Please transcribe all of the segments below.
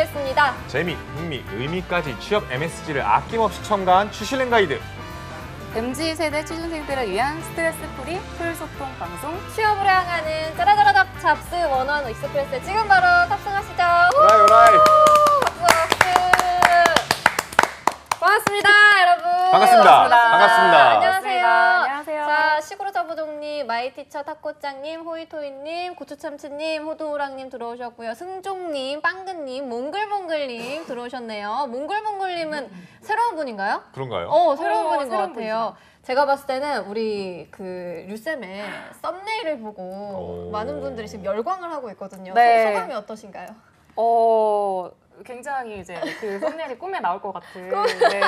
준비했습니다. 재미, 흥미, 의미까지 취업 MSG를 아낌없이 첨가한 추실랭 가이드. MZ 세대 취준생들을 위한 스트레스 프리 풀소통 방송. 취업을 향하는 짜라짜라작 잡스 원원 익스프레스 지금 바로 탑승하시죠. 오라이 오라이. 박수 박수. 반갑습니다, 여러분. 반갑습니다. 반갑습니다. 안녕하세요. 안녕하세요. 자, 시구로 자부동님, 마이티처 탁코짱님, 호이토이님, 고추참치님, 호두호랑님 들어오셨고요. 승종님, 빵근님, 몽글몽글님 들어오셨네요. 몽글몽글님은 새로운 분인가요? 그런가요? 새로운 분인 것 새로운 같아요. 제가 봤을 때는 우리 그 류쌤의 썸네일을 보고 많은 분들이 지금 열광을 하고 있거든요. 네. 소감이 어떠신가요? 굉장히 이제 그 썸네일이 꿈에 나올 것 같은. 네.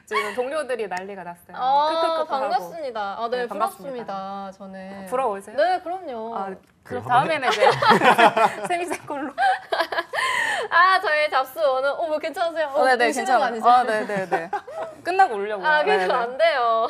지금 동료들이 난리가 났어요. 반갑습니다. 네, 네, 부럽습니다. 저는. 부러우세요? 네, 그럼요. 그럼 다음에는 이제 세미세 걸로. 저희 잡스 원은 뭐 괜찮으세요? 네네, 괜찮아요. 괜찮아요. 네네네. 끝나고 오려고요. 그래서 안 돼요.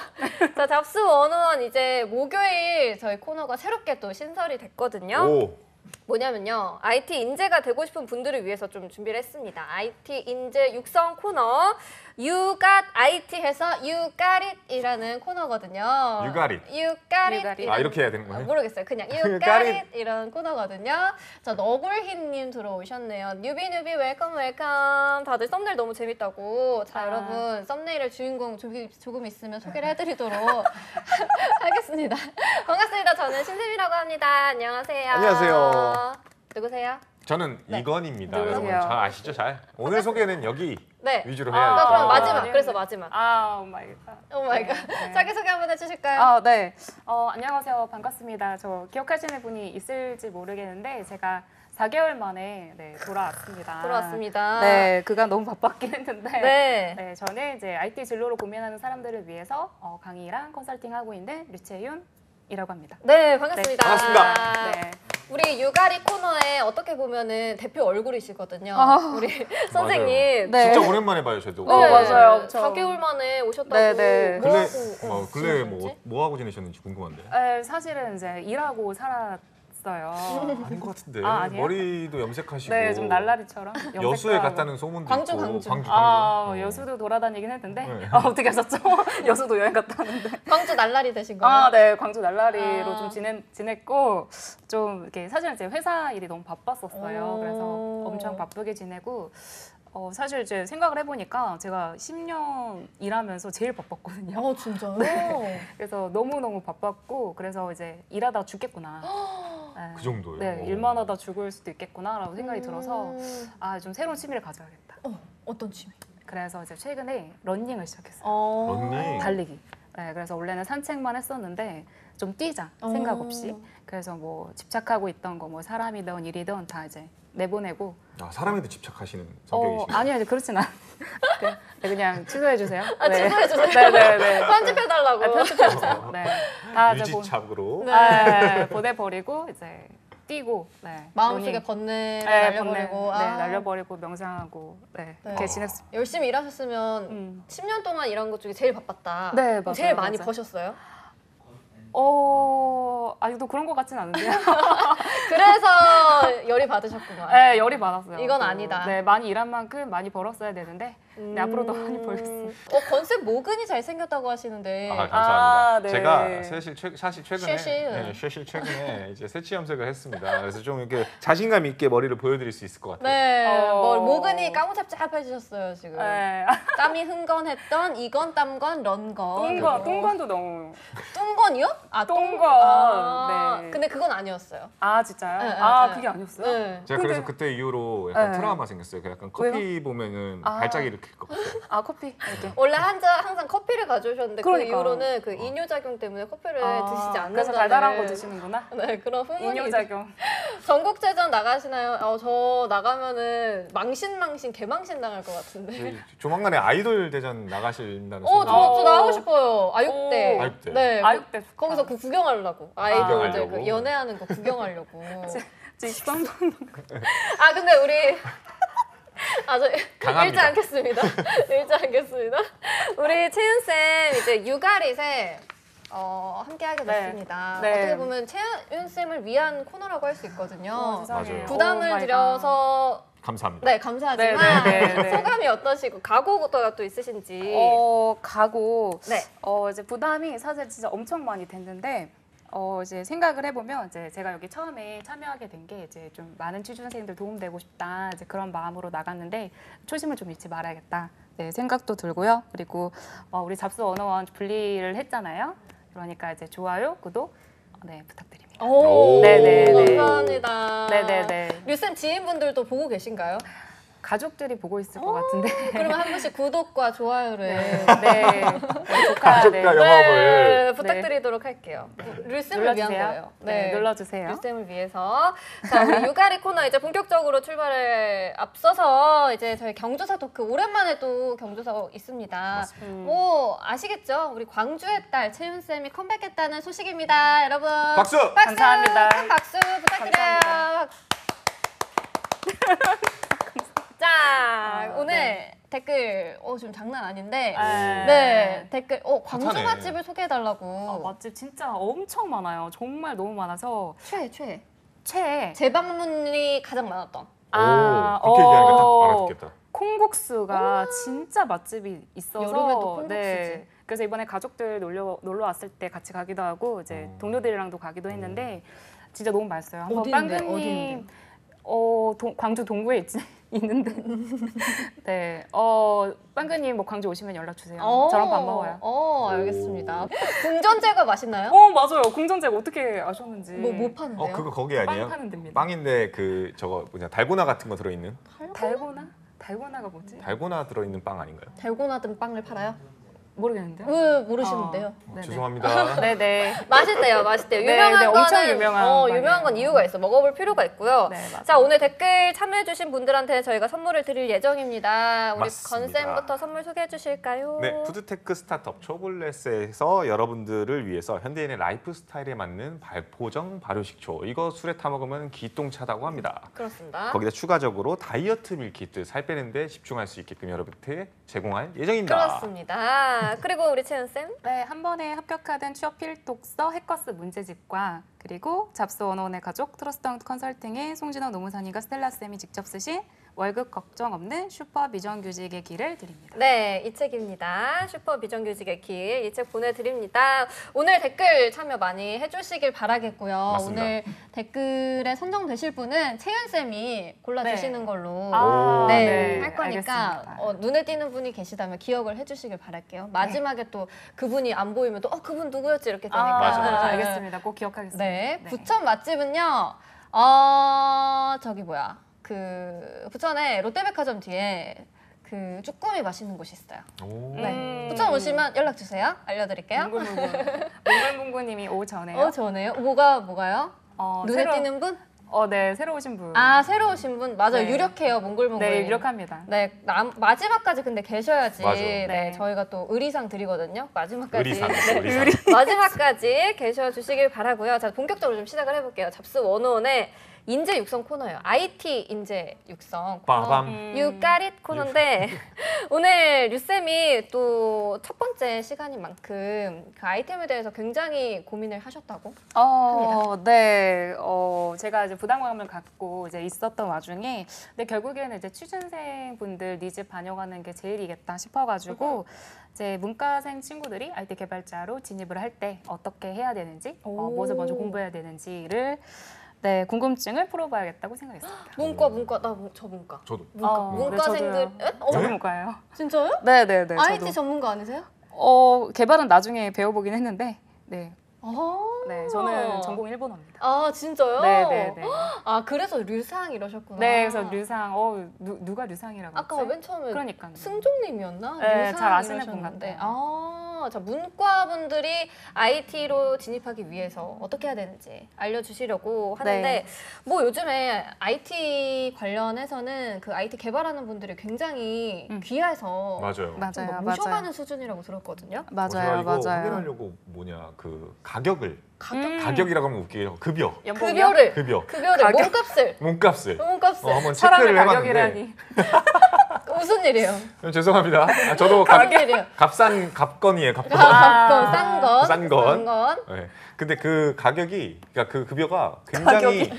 자, 잡스 원원 이제 목요일 저희 코너가 새롭게 또 신설이 됐거든요. 오. 뭐냐면요, IT 인재가 되고 싶은 분들을 위해서 좀 준비를 했습니다. IT 인재 육성 코너 You Got IT 해서 You Got It 이라는 코너거든요. You got it. You Got It. 이렇게 해야 되는 거예요? 모르겠어요. 그냥 You Got It 이런 코너거든요. 자, 너굴희님 들어오셨네요. 뉴비 웰컴 웰컴. 다들 썸네일 너무 재밌다고. 자, 여러분 썸네일의 주인공 조금 있으면 소개를 해드리도록 하겠습니다. 반갑습니다. 저는 신샘이라고 합니다. 안녕하세요. 안녕하세요. 누구세요? 저는 이건입니다. 누구세요? 여러분 잘 아시죠? 잘. 오늘 소개는 여기 위주로 그럼 해야죠. 마지막. 그래서 마지막. 오 마이 갓. 오 마이 갓. 네. 자기소개 한번 해주실까요? 네. 안녕하세요. 반갑습니다. 저 기억하시는 분이 있을지 모르겠는데 제가 4개월 만에 돌아왔습니다. 돌아왔습니다. 네, 그간 너무 바빴긴 했는데 네. 저는 이제 IT 진로로 고민하는 사람들을 위해서 강의랑 컨설팅하고 있는 류채윤이라고 합니다. 네, 반갑습니다. 반갑습니다. 네. 우리 유가리 코너에 어떻게 보면은 대표 얼굴이시거든요. 우리 선생님. 네. 진짜 오랜만에 봐요, 저도. 맞아요. 4개월 만에 오셨다고. 네. 근래 뭐 하고 지내셨는지 궁금한데. 사실은 이제 일하고 살았어요. 아닌 것 같은데. 아니에요? 머리도 염색하시고. 네, 좀 날라리처럼. 여수에 갔다는 소문도 광주, 있고. 광주. 여수도 돌아다니긴 했는데 네. 어떻게 하셨죠? 여수도 여행 갔다 왔는데. 광주 날라리 되신 거예요? 네, 광주 날라리로 좀 지냈고 좀 이렇게 사실은 제 회사 일이 너무 바빴었어요. 그래서 엄청 바쁘게 지내고 사실 이제 생각을 해보니까 제가 10년 일하면서 제일 바빴거든요. 진짜요? 그래서 너무너무 바빴고 그래서 이제 일하다 죽겠구나. 네. 그 정도요? 네, 일만 하다 죽을 수도 있겠구나라고 생각이 들어서 좀 새로운 취미를 가져야겠다. 어떤 취미? 그래서 이제 최근에 러닝을 시작했어요. 러닝? 달리기. 네, 그래서 원래는 산책만 했었는데 좀 뛰자 생각 없이. 그래서 뭐 집착하고 있던 거 뭐 사람이든 일이든 다 이제 내보내고. 사람에도 집착하시는 성격이시죠? 아니요, 그렇진 않아요. 그냥 취소해 주세요. 취소해 주세요. 네네네. 편집해 달라고. 편집해 주세요. 네, 다 이제 유지착으로. 보내버리고 이제 뛰고. 네, 마음속에 번뇌를 날려버리고. 날려버리고 명상하고. 이렇게 지냈습니다. 열심히 일하셨으면 10년 동안 일한 것 중에 제일 바빴다. 네, 맞아요. 제일 많이 버셨어요? 아직도 그런 것 같진 않은데요. 그래서 열이 받으셨구만. 네, 열이 받았어요. 이건 아니다. 네, 많이 일한 만큼 많이 벌었어야 되는데 앞으로도 많이 벌겠습니다. 건셉 모근이 잘생겼다고 하시는데. 감사합니다. 네. 제가 사실 최근에 최근에 이제 새치 염색을 했습니다. 그래서 좀 이렇게 자신감 있게 머리를 보여드릴 수 있을 것 같아요. 네, 모근이 까무잡잡해지셨어요 지금. 네. 땀이 흥건했던 이건 땀건 런건. 뚱건도 너무. 뚱건이요? 뚱건. 네. 근데 그건 아니었어요. 진짜요? 네. 그게 아니었어요? 네. 제가 그래서 그때 이후로 약간 트라우마 생겼어요. 약간 커피 보면은 발작이 일으킬 것 같아요. 커피 이렇게. 원래 항상 커피를 가져오셨는데 그러니까. 그 이후로는 그 이뇨작용 때문에 커피를 드시지 않는다는. 그래서 달달한 거 드시는구나. 네, 그런 후문이. 이뇨작용. 전국체전 나가시나요? 저 나가면은 망신 개망신 당할 것 같은데. 조만간에 아이돌 대전 나가신다는 저 나가고 싶어요. 아육대. 아육대. 네. 아육대. 거기서 그 구경하려고. 아이돌 이제 구경하려고. 그 연애하는 거 구경하려고. 지금 근데 우리 저 강합니다. 읽지 않겠습니다. 읽지 않겠습니다. 우리 채윤 쌤 이제 유가릿에 함께하게 됐습니다. 네. 어떻게 보면 채윤 쌤을 위한 코너라고 할 수 있거든요. 세상에. 맞아요. 부담을 오 마이 드려서 감사합니다. 네, 감사하지만 네. 소감이 어떠시고 각오가 또 있으신지. 가고 네. 이제 부담이 사실 진짜 엄청 많이 됐는데 이제 생각을 해보면 이제 제가 여기 처음에 참여하게 된 게 이제 좀 많은 취준생들 도움되고 싶다 이제 그런 마음으로 나갔는데 초심을 좀 잃지 말아야겠다 네, 생각도 들고요. 그리고 우리 잡스 101 분리를 했잖아요. 그러니까 이제 좋아요, 구독 네 부탁드립니다. 오, 네네네. 감사합니다. 네네네. 류쌤 지인분들도 보고 계신가요? 가족들이 보고 있을 것 같은데. 그러면 한 번씩 구독과 좋아요를 네. 조카 가족과 네. 영업을. 네, 부탁드리도록 할게요. 류쌤을 위한 눌러주세요. 거예요. 네, 눌러주세요. 류쌤을 위해서. 자, 우리 유가리 코너 이제 본격적으로 출발을 앞서서 이제 저희 경조사 토크 오랜만에 또 경조사 있습니다. 뭐 아시겠죠? 우리 광주의 딸 채윤쌤이 컴백했다는 소식입니다. 여러분. 박수! 감사합니다. 큰 박수 부탁드려요. 감사합니다. 자, 오늘 네. 댓글 좀 장난 아닌데 네. 네, 댓글 광주 핫하네. 맛집을 소개해달라고. 맛집 진짜 엄청 많아요. 정말 너무 많아서 최애. 최애. 재방문이 가장 많았던. 그렇게 얘기하니까 딱 알아듣겠다. 콩국수가 진짜 맛집이 있어서 여름에도 콩국수지. 네. 그래서 이번에 가족들 놀러 왔을 때 같이 가기도 하고 이제 동료들이랑도 가기도 했는데 진짜 너무 맛있어요. 한번 어디인데? 빵근님 광주 동구에 있는데 네 빵근님 뭐 광주 오시면 연락 주세요. 저랑 밥 먹어요. 알겠습니다. 궁전제가 맛있나요? 맞아요. 궁전제가 어떻게 아셨는지. 뭐 파는데요? 그거 거기 아니에요? 빵 파는 데입니다. 빵인데 그 저거 뭐냐 달고나 같은 거 들어있는? 달고나? 달고나가 뭐지? 달고나 들어있는 빵 아닌가요? 달고나 든 빵을 팔아요? 모르겠는데요. 왜 모르시는데요? 네네. 죄송합니다. 네네. 맛있대요. 네, 유명한 네, 거는 엄청 유명한 유명한 건 이유가 있어. 먹어볼 필요가 있고요. 네, 맞아요. 자, 오늘 댓글 참여해주신 분들한테 저희가 선물을 드릴 예정입니다. 우리 맞습니다. 건쌤부터 선물 소개해 주실까요? 네, 푸드테크 스타트업 초블렛에서 여러분들을 위해서 현대인의 라이프 스타일에 맞는 발포정 발효식초 이거 술에 타 먹으면 기똥차다고 합니다. 그렇습니다. 거기다 추가적으로 다이어트 밀키트 살 빼는 데 집중할 수 있게끔 여러분께 제공할 예정입니다. 그렇습니다. 그리고 우리 채연쌤. 네, 한 번에 합격하던 취업 필독서 해커스 문제집과 그리고 잡스 101의 가족 트러스트 컨설팅의 송진호 노무사님과 스텔라 쌤이 직접 쓰신 월급 걱정 없는 슈퍼 비정규직의 길을 드립니다. 네, 이 책입니다. 슈퍼 비정규직의 길. 이 책 보내드립니다. 오늘 댓글 참여 많이 해주시길 바라겠고요. 맞습니다. 오늘 댓글에 선정되실 분은 채연쌤이 골라주시는 걸로 네, 할 거니까 알겠습니다. 눈에 띄는 분이 계시다면 기억을 해주시길 바랄게요. 마지막에 또 그분이 안 보이면 또 그분 누구였지 이렇게 되니까. 맞아요. 알겠습니다. 꼭 기억하겠습니다. 네, 네. 부천 맛집은요. 저기 뭐야. 그 부천에 롯데백화점 뒤에 그 쭈꾸미 맛있는 곳이 있어요. 오. 네. 부천 오시면 연락 주세요. 알려드릴게요. 몽글몽글님이 오전에요. 저네요. 뭐가요? 눈에 띄는 분? 네, 새로 오신 분. 새로 오신 분 맞아요. 네. 유력해요. 몽글몽글. 네, 유력합니다. 네, 마지막까지 근데 계셔야지. 맞아. 네, 네. 저희가 또 의리상 드리거든요. 마지막까지. 의리상. 네, 의리상. 마지막까지 계셔 주시길 바라고요. 자, 본격적으로 좀 시작을 해볼게요. 잡스 101의 인재 육성 코너예요. IT 인재 육성 코너. 빠밤. You got it 코너인데 오늘 류쌤이 또 첫 번째 시간인 만큼 그 아이템에 대해서 굉장히 고민을 하셨다고? 네. 제가 이제 부담감을 갖고 이제 있었던 와중에 근데 결국에는 이제 취준생 분들 니즈 반영하는 게 제일이겠다 싶어가지고 이제 문과생 친구들이 IT 개발자로 진입을 할 때 어떻게 해야 되는지, 무엇을 먼저 공부해야 되는지를 네, 궁금증을 풀어봐야겠다고 생각했습니다. 문과 저 문과. 저도. 문과생들 저도 문과예요. 진짜요? 네네네. IT 저도. 전문가 아니세요? 개발은 나중에 배워보긴 했는데 네. 아, 네, 저는 전공 일본어입니다. 진짜요? 네네네. 그래서 류상 이러셨구나. 네, 그래서 류상, 누가 류상이라고 아까 했지? 맨 처음에 그러니까. 승종님이었나? 네, 류상 잘 아시는 분 이러셨는데. 같아요. 자, 문과분들이 IT로 진입하기 위해서 어떻게 해야 되는지 알려주시려고 하는데 네. 뭐 요즘에 IT 관련해서는 그 IT 개발하는 분들이 굉장히 귀해서 맞아요. 좀 맞아요, 모셔가는 맞아요. 수준이라고 들었거든요. 맞아요, 이거 맞아요. 확인하려고 그 가격을 가격? 가격이라고 하면 웃기게요. 급여. 급여를 급여. 몸값을 몸값을. 체크를 한번 사람의 체크를 해봤는데 가격이라니. 무슨 일이에요? 죄송합니다. 저도 무슨 일이에요? 갑건이에요. 갑건. 싼 건. 네. 근데 그 가격이 그러니까 그 급여가 굉장히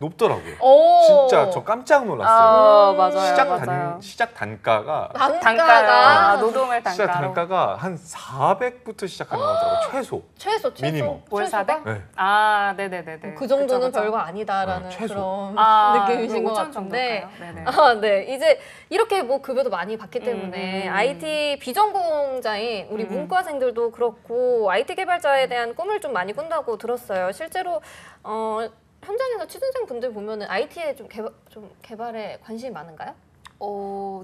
높더라고요. 오. 진짜 저 깜짝 놀랐어요. 맞아요. 맞아요. 시작 단가가 단가가 노동을 시작 단가로. 단가가 한 400부터 시작하는 거더라고요. 최소 미니멈. 월 최소가? 400? 네. 네네네네. 그 정도는 그쵸, 그쵸. 별거 아니다라는 최소. 그런 느낌이신 것 5천 같은데. 정도일까요? 네네. 네. 이제 이렇게 뭐 급여도 많이 받기 때문에 IT 비전공자인 우리 문과생들도 그렇고 IT 개발자에 대한 꿈을 좀 많이 꾼다고 들었어요. 실제로 현장에서 취준생 분들 보면은 IT에 좀 개발에 관심이 많은가요?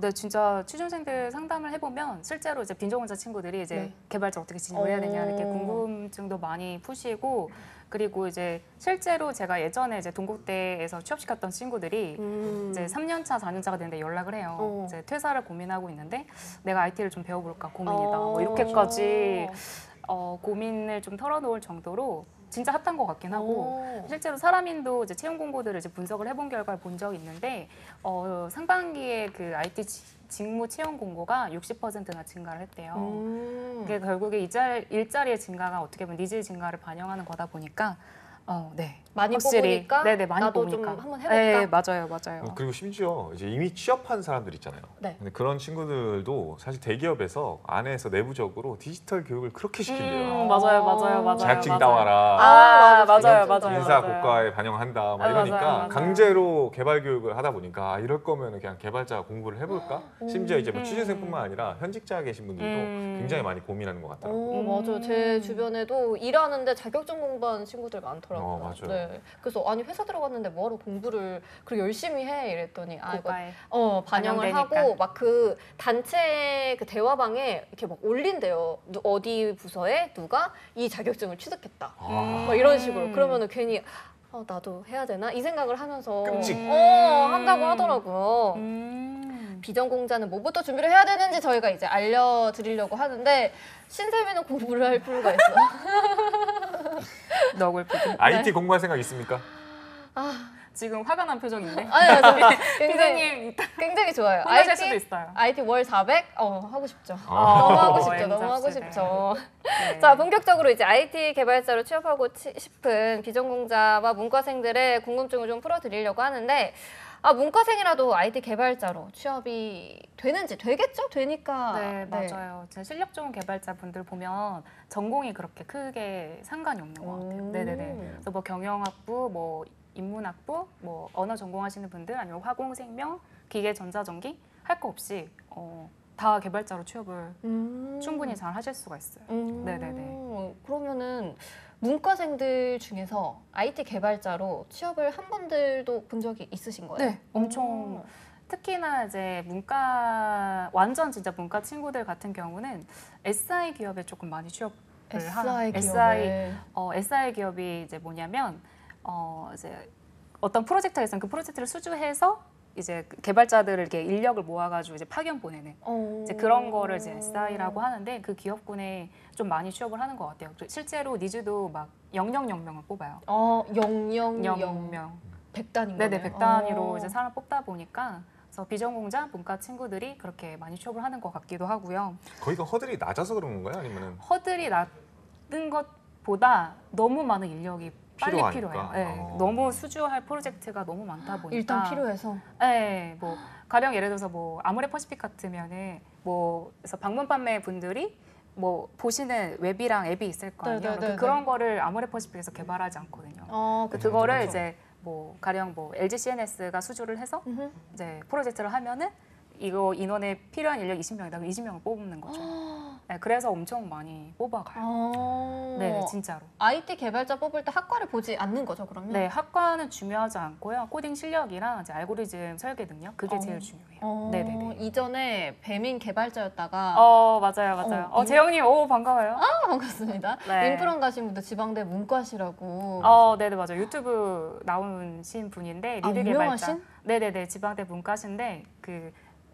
네, 진짜 취준생들 상담을 해보면 실제로 이제 빈정원자 친구들이 이제 개발자 어떻게 진입을 해야 되냐 이렇게 궁금증도 많이 푸시고 그리고 이제 실제로 제가 예전에 이제 동국대에서 취업시켰던 친구들이 이제 3년차, 4년차가 되는데 연락을 해요. 이제 퇴사를 고민하고 있는데 내가 IT를 좀 배워볼까 고민이다. 뭐 이렇게까지 고민을 좀 털어놓을 정도로 진짜 핫한 것 같긴 하고 실제로 사람인도 이제 채용 공고들을 이제 분석을 해본 결과를 본 적이 있는데 상반기에 그 IT 직무 채용 공고가 60%나 증가를 했대요. 그게 결국에 일자리의 증가가 어떻게 보면 니즈 증가를 반영하는 거다 보니까 네. 많이 확실히, 뽑으니까 네네, 많이 나도 뽑으니까. 좀 한번 해볼까? 네, 맞아요. 그리고 심지어 이제 이미 취업한 사람들 있잖아요. 네. 근데 그런 친구들도 사실 대기업에서 안에서 내부적으로 디지털 교육을 그렇게 시킨대요. 맞아요. 자격증 따와라. 맞아요. 인사 고과에 반영한다. 막 이러니까 맞아요. 강제로 개발 교육을 하다 보니까 이럴 거면 그냥 개발자 공부를 해볼까? 심지어 이제 뭐 취준생뿐만 아니라 현직자에 계신 분들도 굉장히 많이 고민하는 것 같더라고요. 맞아요. 제 주변에도 일하는데 자격증 공부하는 친구들 많더라고요. 맞아요. 네. 그래서 아니 회사 들어갔는데 뭐하러 공부를 그렇게 열심히 해 이랬더니 이거 고가에. 반영을 반영되니까. 하고 막 그 단체 그 대화방에 이렇게 막 올린대요. 어디 부서에 누가 이 자격증을 취득했다. 막 이런 식으로. 그러면은 괜히 나도 해야 되나 이 생각을 하면서 끔찍. 한다고 하더라고요. 비전공자는 뭐부터 준비를 해야 되는지 저희가 이제 알려드리려고 하는데 신세미는 공부를 할 필요가 있어. 너굴피디. IT 공부할 생각 있습니까? 지금 화가 난 표정인데. 아니요, 피디님 이따 굉장히 좋아요. 혼나실 수도 있어요. IT 월 400? 하고 싶죠. 아. 너무 하고 싶죠. M 너무 하고 잡시네. 싶죠. 네. 자, 본격적으로 이제 IT 개발자로 취업하고 싶은 비전공자와 문과생들의 궁금증을 좀 풀어드리려고 하는데 문과생이라도 IT 개발자로 취업이 되겠죠? 되니까. 네, 맞아요. 진짜 실력 좋은 개발자분들 보면 전공이 그렇게 크게 상관이 없는 것 같아요. 네네네. 그래서 뭐 경영학부, 뭐 인문학부, 뭐 언어 전공하시는 분들 아니면 화공생명, 기계전자전기 할 거 없이 다 개발자로 취업을 충분히 잘 하실 수가 있어요. 네네네. 그러면은 문과생들 중에서 IT 개발자로 취업을 한 분들도 본 적이 있으신 거예요? 네, 엄청 특히나 이제 완전 진짜 문과 친구들 같은 경우는 SI 기업에 조금 많이 취업을 SI 기업에. SI 기업이 이제 뭐냐면 이제 어떤 프로젝트가 있으면 그 프로젝트를 수주해서 이제 개발자들을 이렇게 인력을 모아가지고 이제 파견 보내는 이제 그런 거를 이제 SI라고 하는데 그 기업군에 좀 많이 취업을 하는 것 같아요. 실제로 니즈도 막 000명을 뽑아요. 000명. 100단인 거네요. 네네, 100단위로 이제 사람 뽑다 보니까 그래서 비전공자 문과 친구들이 그렇게 많이 취업을 하는 것 같기도 하고요. 거기가 허들이 낮아서 그런 건가요? 아니면은 허들이 낮은 것보다 너무 많은 인력이 빨리 필요하니까. 필요해요. 네, 너무 수주할 프로젝트가 너무 많다 보니까 일단 필요해서. 네, 뭐 가령 예를 들어서 뭐 아모레 퍼시픽 같으면은 뭐 그래서 방문 판매 분들이 뭐 보시는 웹이랑 앱이 있을 거 아니에요. 네네네네. 그런 거를 아모레 퍼시픽에서 개발하지 않거든요. 그거를 이제 뭐 가령 뭐 LG CNS가 수주를 해서 이제 프로젝트를 하면은 이거 인원에 필요한 인력 20명이다. 그럼 20명을 뽑는 거죠. 네, 그래서 엄청 많이 뽑아가요. 네, 진짜로. IT 개발자 뽑을 때 학과를 보지 않는 거죠, 그러면? 네, 학과는 중요하지 않고요. 코딩 실력이랑 이제 알고리즘 설계 능력 그게 제일 중요해요. 네네네. 이전에 배민 개발자였다가 맞아요. 재영님, 반가워요. 반갑습니다. 네. 인프런 가신 분들 지방대 문과시라고. 네네, 맞아요. 유튜브 나오신 분인데 리드 개발자. 유명하신? 네네네, 지방대 문과신데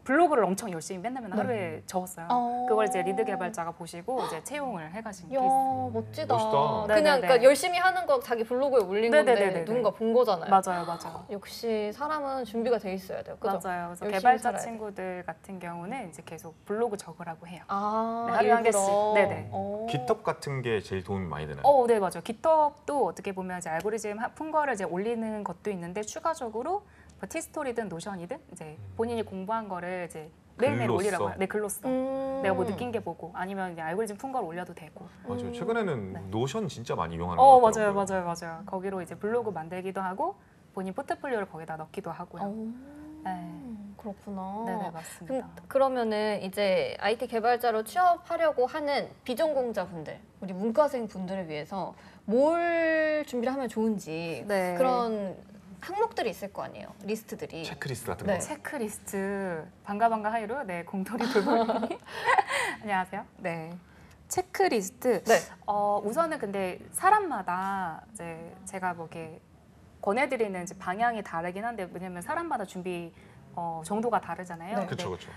블로그를 엄청 열심히 맨날 네. 하루에 적었어요. 어. 그걸 이제 리드 개발자가 보시고 이제 채용을 해가신 야, 케이스. 멋지다. 멋있다. 그냥 네네네. 그러니까 열심히 하는 거 자기 블로그에 올린 건데 네네네네. 누군가 본 거잖아요. 맞아요. 역시 사람은 준비가 돼 있어야 돼요. 그죠? 맞아요. 그래서 열심히 개발자 살아야 돼. 친구들 같은 경우는 이제 계속 블로그 적으라고 해요. 아, 네, 하루에 한 개씩. 일부러. 네네. 어. 깃헙 같은 게 제일 도움이 많이 되나요? 네, 맞아요. 깃헙도 어떻게 보면 이제 알고리즘 푼 거를 이제 올리는 것도 있는데 추가적으로 뭐 티스토리든 노션이든 이제 본인이 공부한 거를 이제 매일매일 글로써? 올리라고 해요. 네, 글로써. 음. 내가 뭐 느낀 게 보고 아니면 이제 알고리즘 푼 걸 올려도 되고. 맞아요. 최근에는 네. 노션 진짜 많이 이용하는 것 맞아요, 같더라고요. 맞아요. 거기로 이제 블로그 만들기도 하고 본인 포트폴리오를 거기다 넣기도 하고요. 네. 그렇구나. 네네, 맞습니다. 그러면은 이제 IT 개발자로 취업하려고 하는 비전공자분들, 우리 문과생 분들을 위해서 뭘 준비를 하면 좋은지 네. 그런 항목들이 있을 거 아니에요. 리스트들이. 체크리스트 같은 네. 거. 체크리스트 반가 하이루 네 공돌이 돌돌이 안녕하세요. 네 체크리스트. 네. 우선은 근데 사람마다 이제 제가 뭐 이렇게 권해드리는 이제 방향이 다르긴 한데 왜냐면 사람마다 준비 정도가 다르잖아요. 네. 그렇죠, 그렇죠.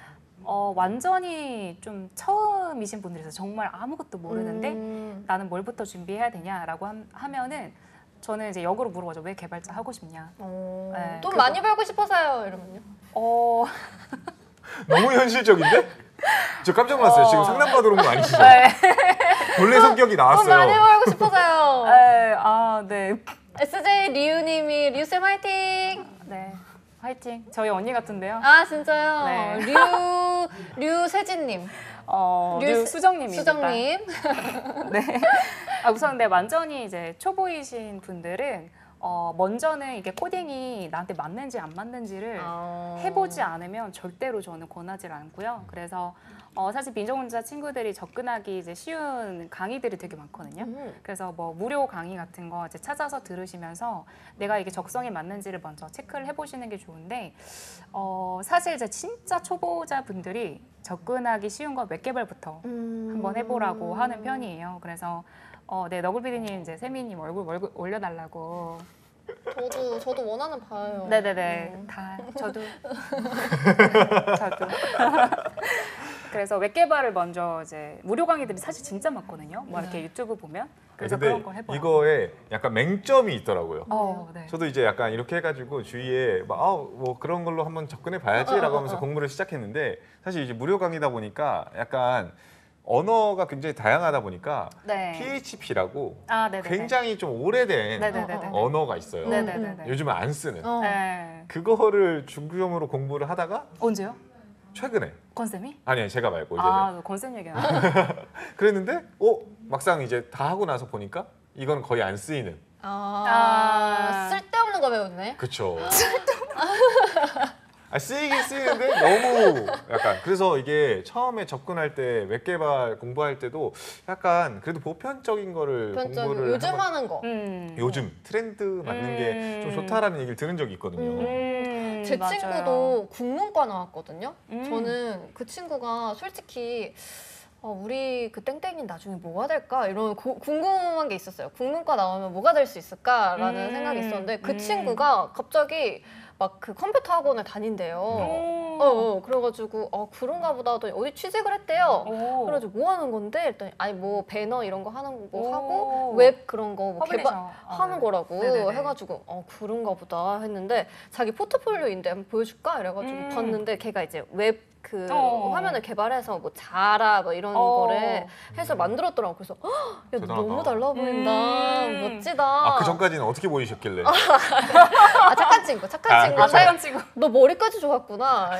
완전히 좀 처음이신 분들이 있어요. 정말 아무것도 모르는데 나는 뭘부터 준비해야 되냐라고 하면은 저는 이제 역으로 물어보죠. 왜 개발자 하고 싶냐? 네, 돈 그거. 많이 벌고 싶어서요. 이러면요. 너무 현실적인데? 저 깜짝 놀랐어요. 지금 상담 받으러 온 거 아니시죠? 네. 본래 성격이 돈 많이 나왔어요. 벌고 싶어서요. 네. SJ 리우님이 리우쌤 화이팅! 네. 화이팅. 저희 언니 같은데요. 아 진짜요? 네. 류세진님, 류수정님이 수정님. 네. 우선 근데 완전히 이제 초보이신 분들은 먼저는 이게 코딩이 나한테 맞는지 안 맞는지를 해보지 않으면 절대로 저는 권하지 않고요. 그래서 사실 비전공자 친구들이 접근하기 이제 쉬운 강의들이 되게 많거든요. 그래서 뭐 무료 강의 같은 거 이제 찾아서 들으시면서 내가 이게 적성에 맞는지를 먼저 체크를 해보시는 게 좋은데 사실 이제 진짜 초보자 분들이 접근하기 쉬운 거 몇 개발부터 한번 해보라고 하는 편이에요. 그래서 네 너굴비디님 이제 세미님 얼굴 올려달라고. 저도 원하는 바예요. 네네네. 다 저도. 그래서 웹개발을 먼저 이제 무료 강의들이 사실 진짜 많거든요. 뭐 이렇게 유튜브 보면. 그래서 근데 그런 걸 해봐요. 이거에 약간 맹점이 있더라고요. 네. 저도 이제 약간 이렇게 해가지고 주위에 뭐 그런 걸로 한번 접근해 봐야지라고 하면서 공부를 시작했는데 사실 이제 무료 강의다 보니까 약간 언어가 굉장히 다양하다 보니까 네. PHP라고 네네네. 굉장히 좀 오래된 네네네네. 언어가 있어요. 네네네네. 요즘은 안 쓰는. 네. 그거를 중점으로 공부를 하다가 언제요? 최근에 권쌤이? 아니 제가 말고 이제 권쌤 얘기나. 그랬는데 막상 이제 다 하고 나서 보니까 이건 거의 안 쓰이는. 쓸데없는 거 배웠네. 그렇죠. 쓰이긴 쓰이는데 너무 약간 그래서 이게 처음에 접근할 때 웹개발 공부할 때도 약간 그래도 보편적인 거를 공부를 요즘 한번 하는 거. 요즘 트렌드 맞는 게 좀 좋다라는 얘기를 들은 적이 있거든요. 제 맞아요. 친구도 국문과 나왔거든요. 음. 저는 그 친구가 솔직히 우리 그 땡땡이는 나중에 뭐가 될까? 이런 궁금한 게 있었어요. 국문과 나오면 뭐가 될 수 있을까라는 생각이 있었는데 그 친구가 갑자기 막 그 컴퓨터 학원을 다닌대요. 그래가지고 그런가 보다 하더니 어디 취직을 했대요. 그래가지고 뭐 하는 건데? 했더니 아니 뭐 배너 이런 거 하는 거 하고 웹 그런 거 뭐 개발하는 거라고 네네네. 해가지고 그런가 보다 했는데 자기 포트폴리오인데 한번 보여줄까? 이래가지고 봤는데 걔가 이제 웹 그 화면을 개발해서 뭐 자라 뭐 이런 거를 해서 만들었더라고. 그래서 야, 대단하다. 너무 달라 보인다. 멋지다. 그 전까지는 어떻게 보이셨길래? 착한 친구, 착한 친구. 그렇죠. 사연 친구. 너 머리까지 좋았구나.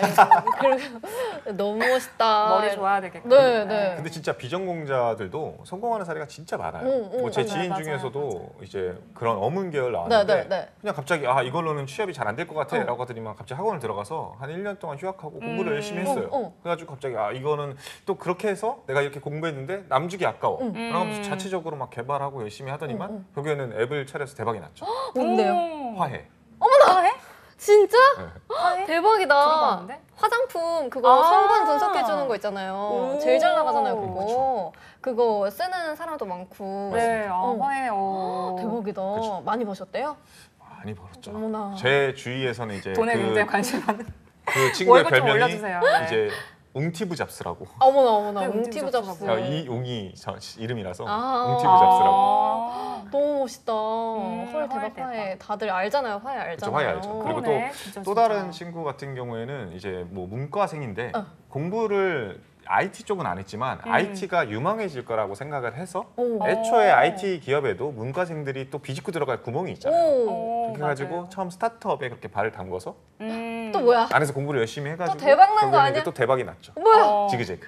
너무 멋있다. 머리 좋아야 되겠고. 네. 근데 진짜 비전공자들도 성공하는 사례가 진짜 많아요. 뭐 제 맞아요, 지인 맞아요, 중에서도 이제 그런 어문 계열 나왔는데 네. 그냥 갑자기 이걸로는 취업이 잘 안 될 것 같아 라고 하더니만 갑자기 학원을 들어가서 한 1년 동안 휴학하고 공부를 열심히 했어요. 그래가지고 갑자기 이거는 또 그렇게 해서 내가 이렇게 공부했는데 남주기 아까워 그러면서 자체적으로 막 개발하고 열심히 하더니만 결국에는 앱을 차려서 대박이 났죠. 뭔데요? 화해. 진짜? 네. 대박이다. 들어봤는데? 화장품 그거 아. 성분 분석해주는 거 있잖아요. 오. 제일 잘 나가잖아요, 그거. 그거 쓰는 사람도 많고. 네, 화해. 대박이다. 그쵸. 많이 버셨대요? 많이 벌었죠. 어머나. 제 주위에서는 이제 돈에 굉장히 관심 많은. 그 친구의 월급 좀 별명이 올려주세요. 네. 이제 웅티브 잡스라고. 어머나 네, 웅티브 잡스. 잡스라고. 이 웅이 이름이라서 아. 웅티브 잡스라고. 너무 멋있다. 헐 대박 헐, 화해. 다들 알잖아요. 화해 알잖아요. 화해 알죠. 그리고 그러네, 진짜, 또 다른 친구 같은 경우에는 이제 뭐 문과생인데 공부를 IT 쪽은 안 했지만 IT가 유망해질 거라고 생각을 해서 오. 애초에 IT 기업에도 문과생들이 또 비집고 들어갈 구멍이 있잖아요. 오. 그렇게 해가지고 처음 스타트업에 그렇게 발을 담궈서 또 뭐야? 안에서 공부를 열심히 해가지고 또 대박 난거 결국에는 아니야? 이제 또 대박이 났죠. 뭐야? 지그재그.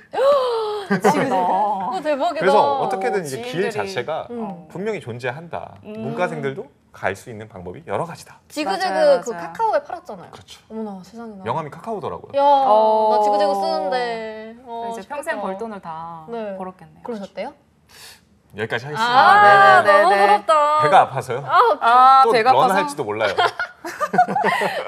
대박이다. 그래서 어떻게든 이제 길 지인들이- 자체가 음. 분명히 존재한다. 문과생들도 갈 수 있는 방법이 여러 가지다. 지그재그 맞아요, 그 맞아요. 카카오에 팔았잖아요. 그렇죠. 어머나 세상에나. 영암이 카카오더라고요. 야, 나 지그재그 쓰는데. 이제 좋겠다. 평생 벌 돈을 다 네. 벌었겠네요. 그러셨대요? 여기까지 하겠습니다. 아, 네, 네, 너무 네. 부럽다. 배가 아파서요. 아, 또 배가 런 아파서. 할지도 몰라요.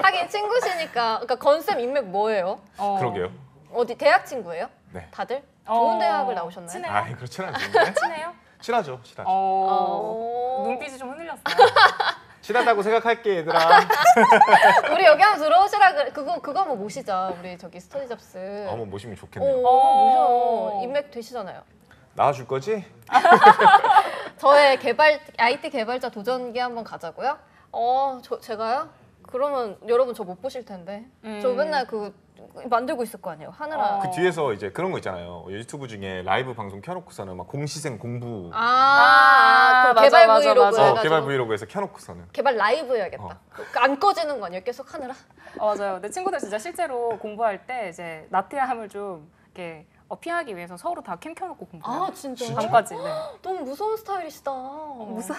하긴 친구시니까. 그러니까 건쌤 인맥 뭐예요? 그러게요. 어디 대학 친구예요? 네. 다들? 좋은 대학을 나오셨나요? 친해요? 아, 그렇진 않은데. 친해요? 친하죠. 눈빛이 좀 흔들렸어요. 친하다고 생각할게, 얘들아. 우리 여기 한번 들어오시라 그래. 그거 한번 모시자. 우리 저기 스터디 잡스. 어머 모시면 좋겠네요. 모셔. 인맥 되시잖아요. 나와줄 거지? 저의 IT 개발자 도전기 한번 가자고요? 제가요? 그러면 여러분 저 못 보실 텐데. 저 맨날 만들고 있을 거 아니에요. 하느라. 그 뒤에서 이제 그런 거 있잖아요. 유튜브 중에 라이브 방송 켜놓고서는 막 공시생 공부 그 맞아, 개발 맞아, 브이로그 맞아. 해가지고. 개발 브이로그에서 켜놓고서는 개발 라이브 해야겠다. 안 꺼지는 거 아니에요? 계속 하느라? 맞아요. 내 친구들 진짜 실제로 공부할 때 이제 나태함을 좀 이렇게 피하기 위해서 서로 다 캠 켜놓고 공부해요. 아 진짜요? 밤까지. 네. 너무 무서운 스타일이시다. 무슨?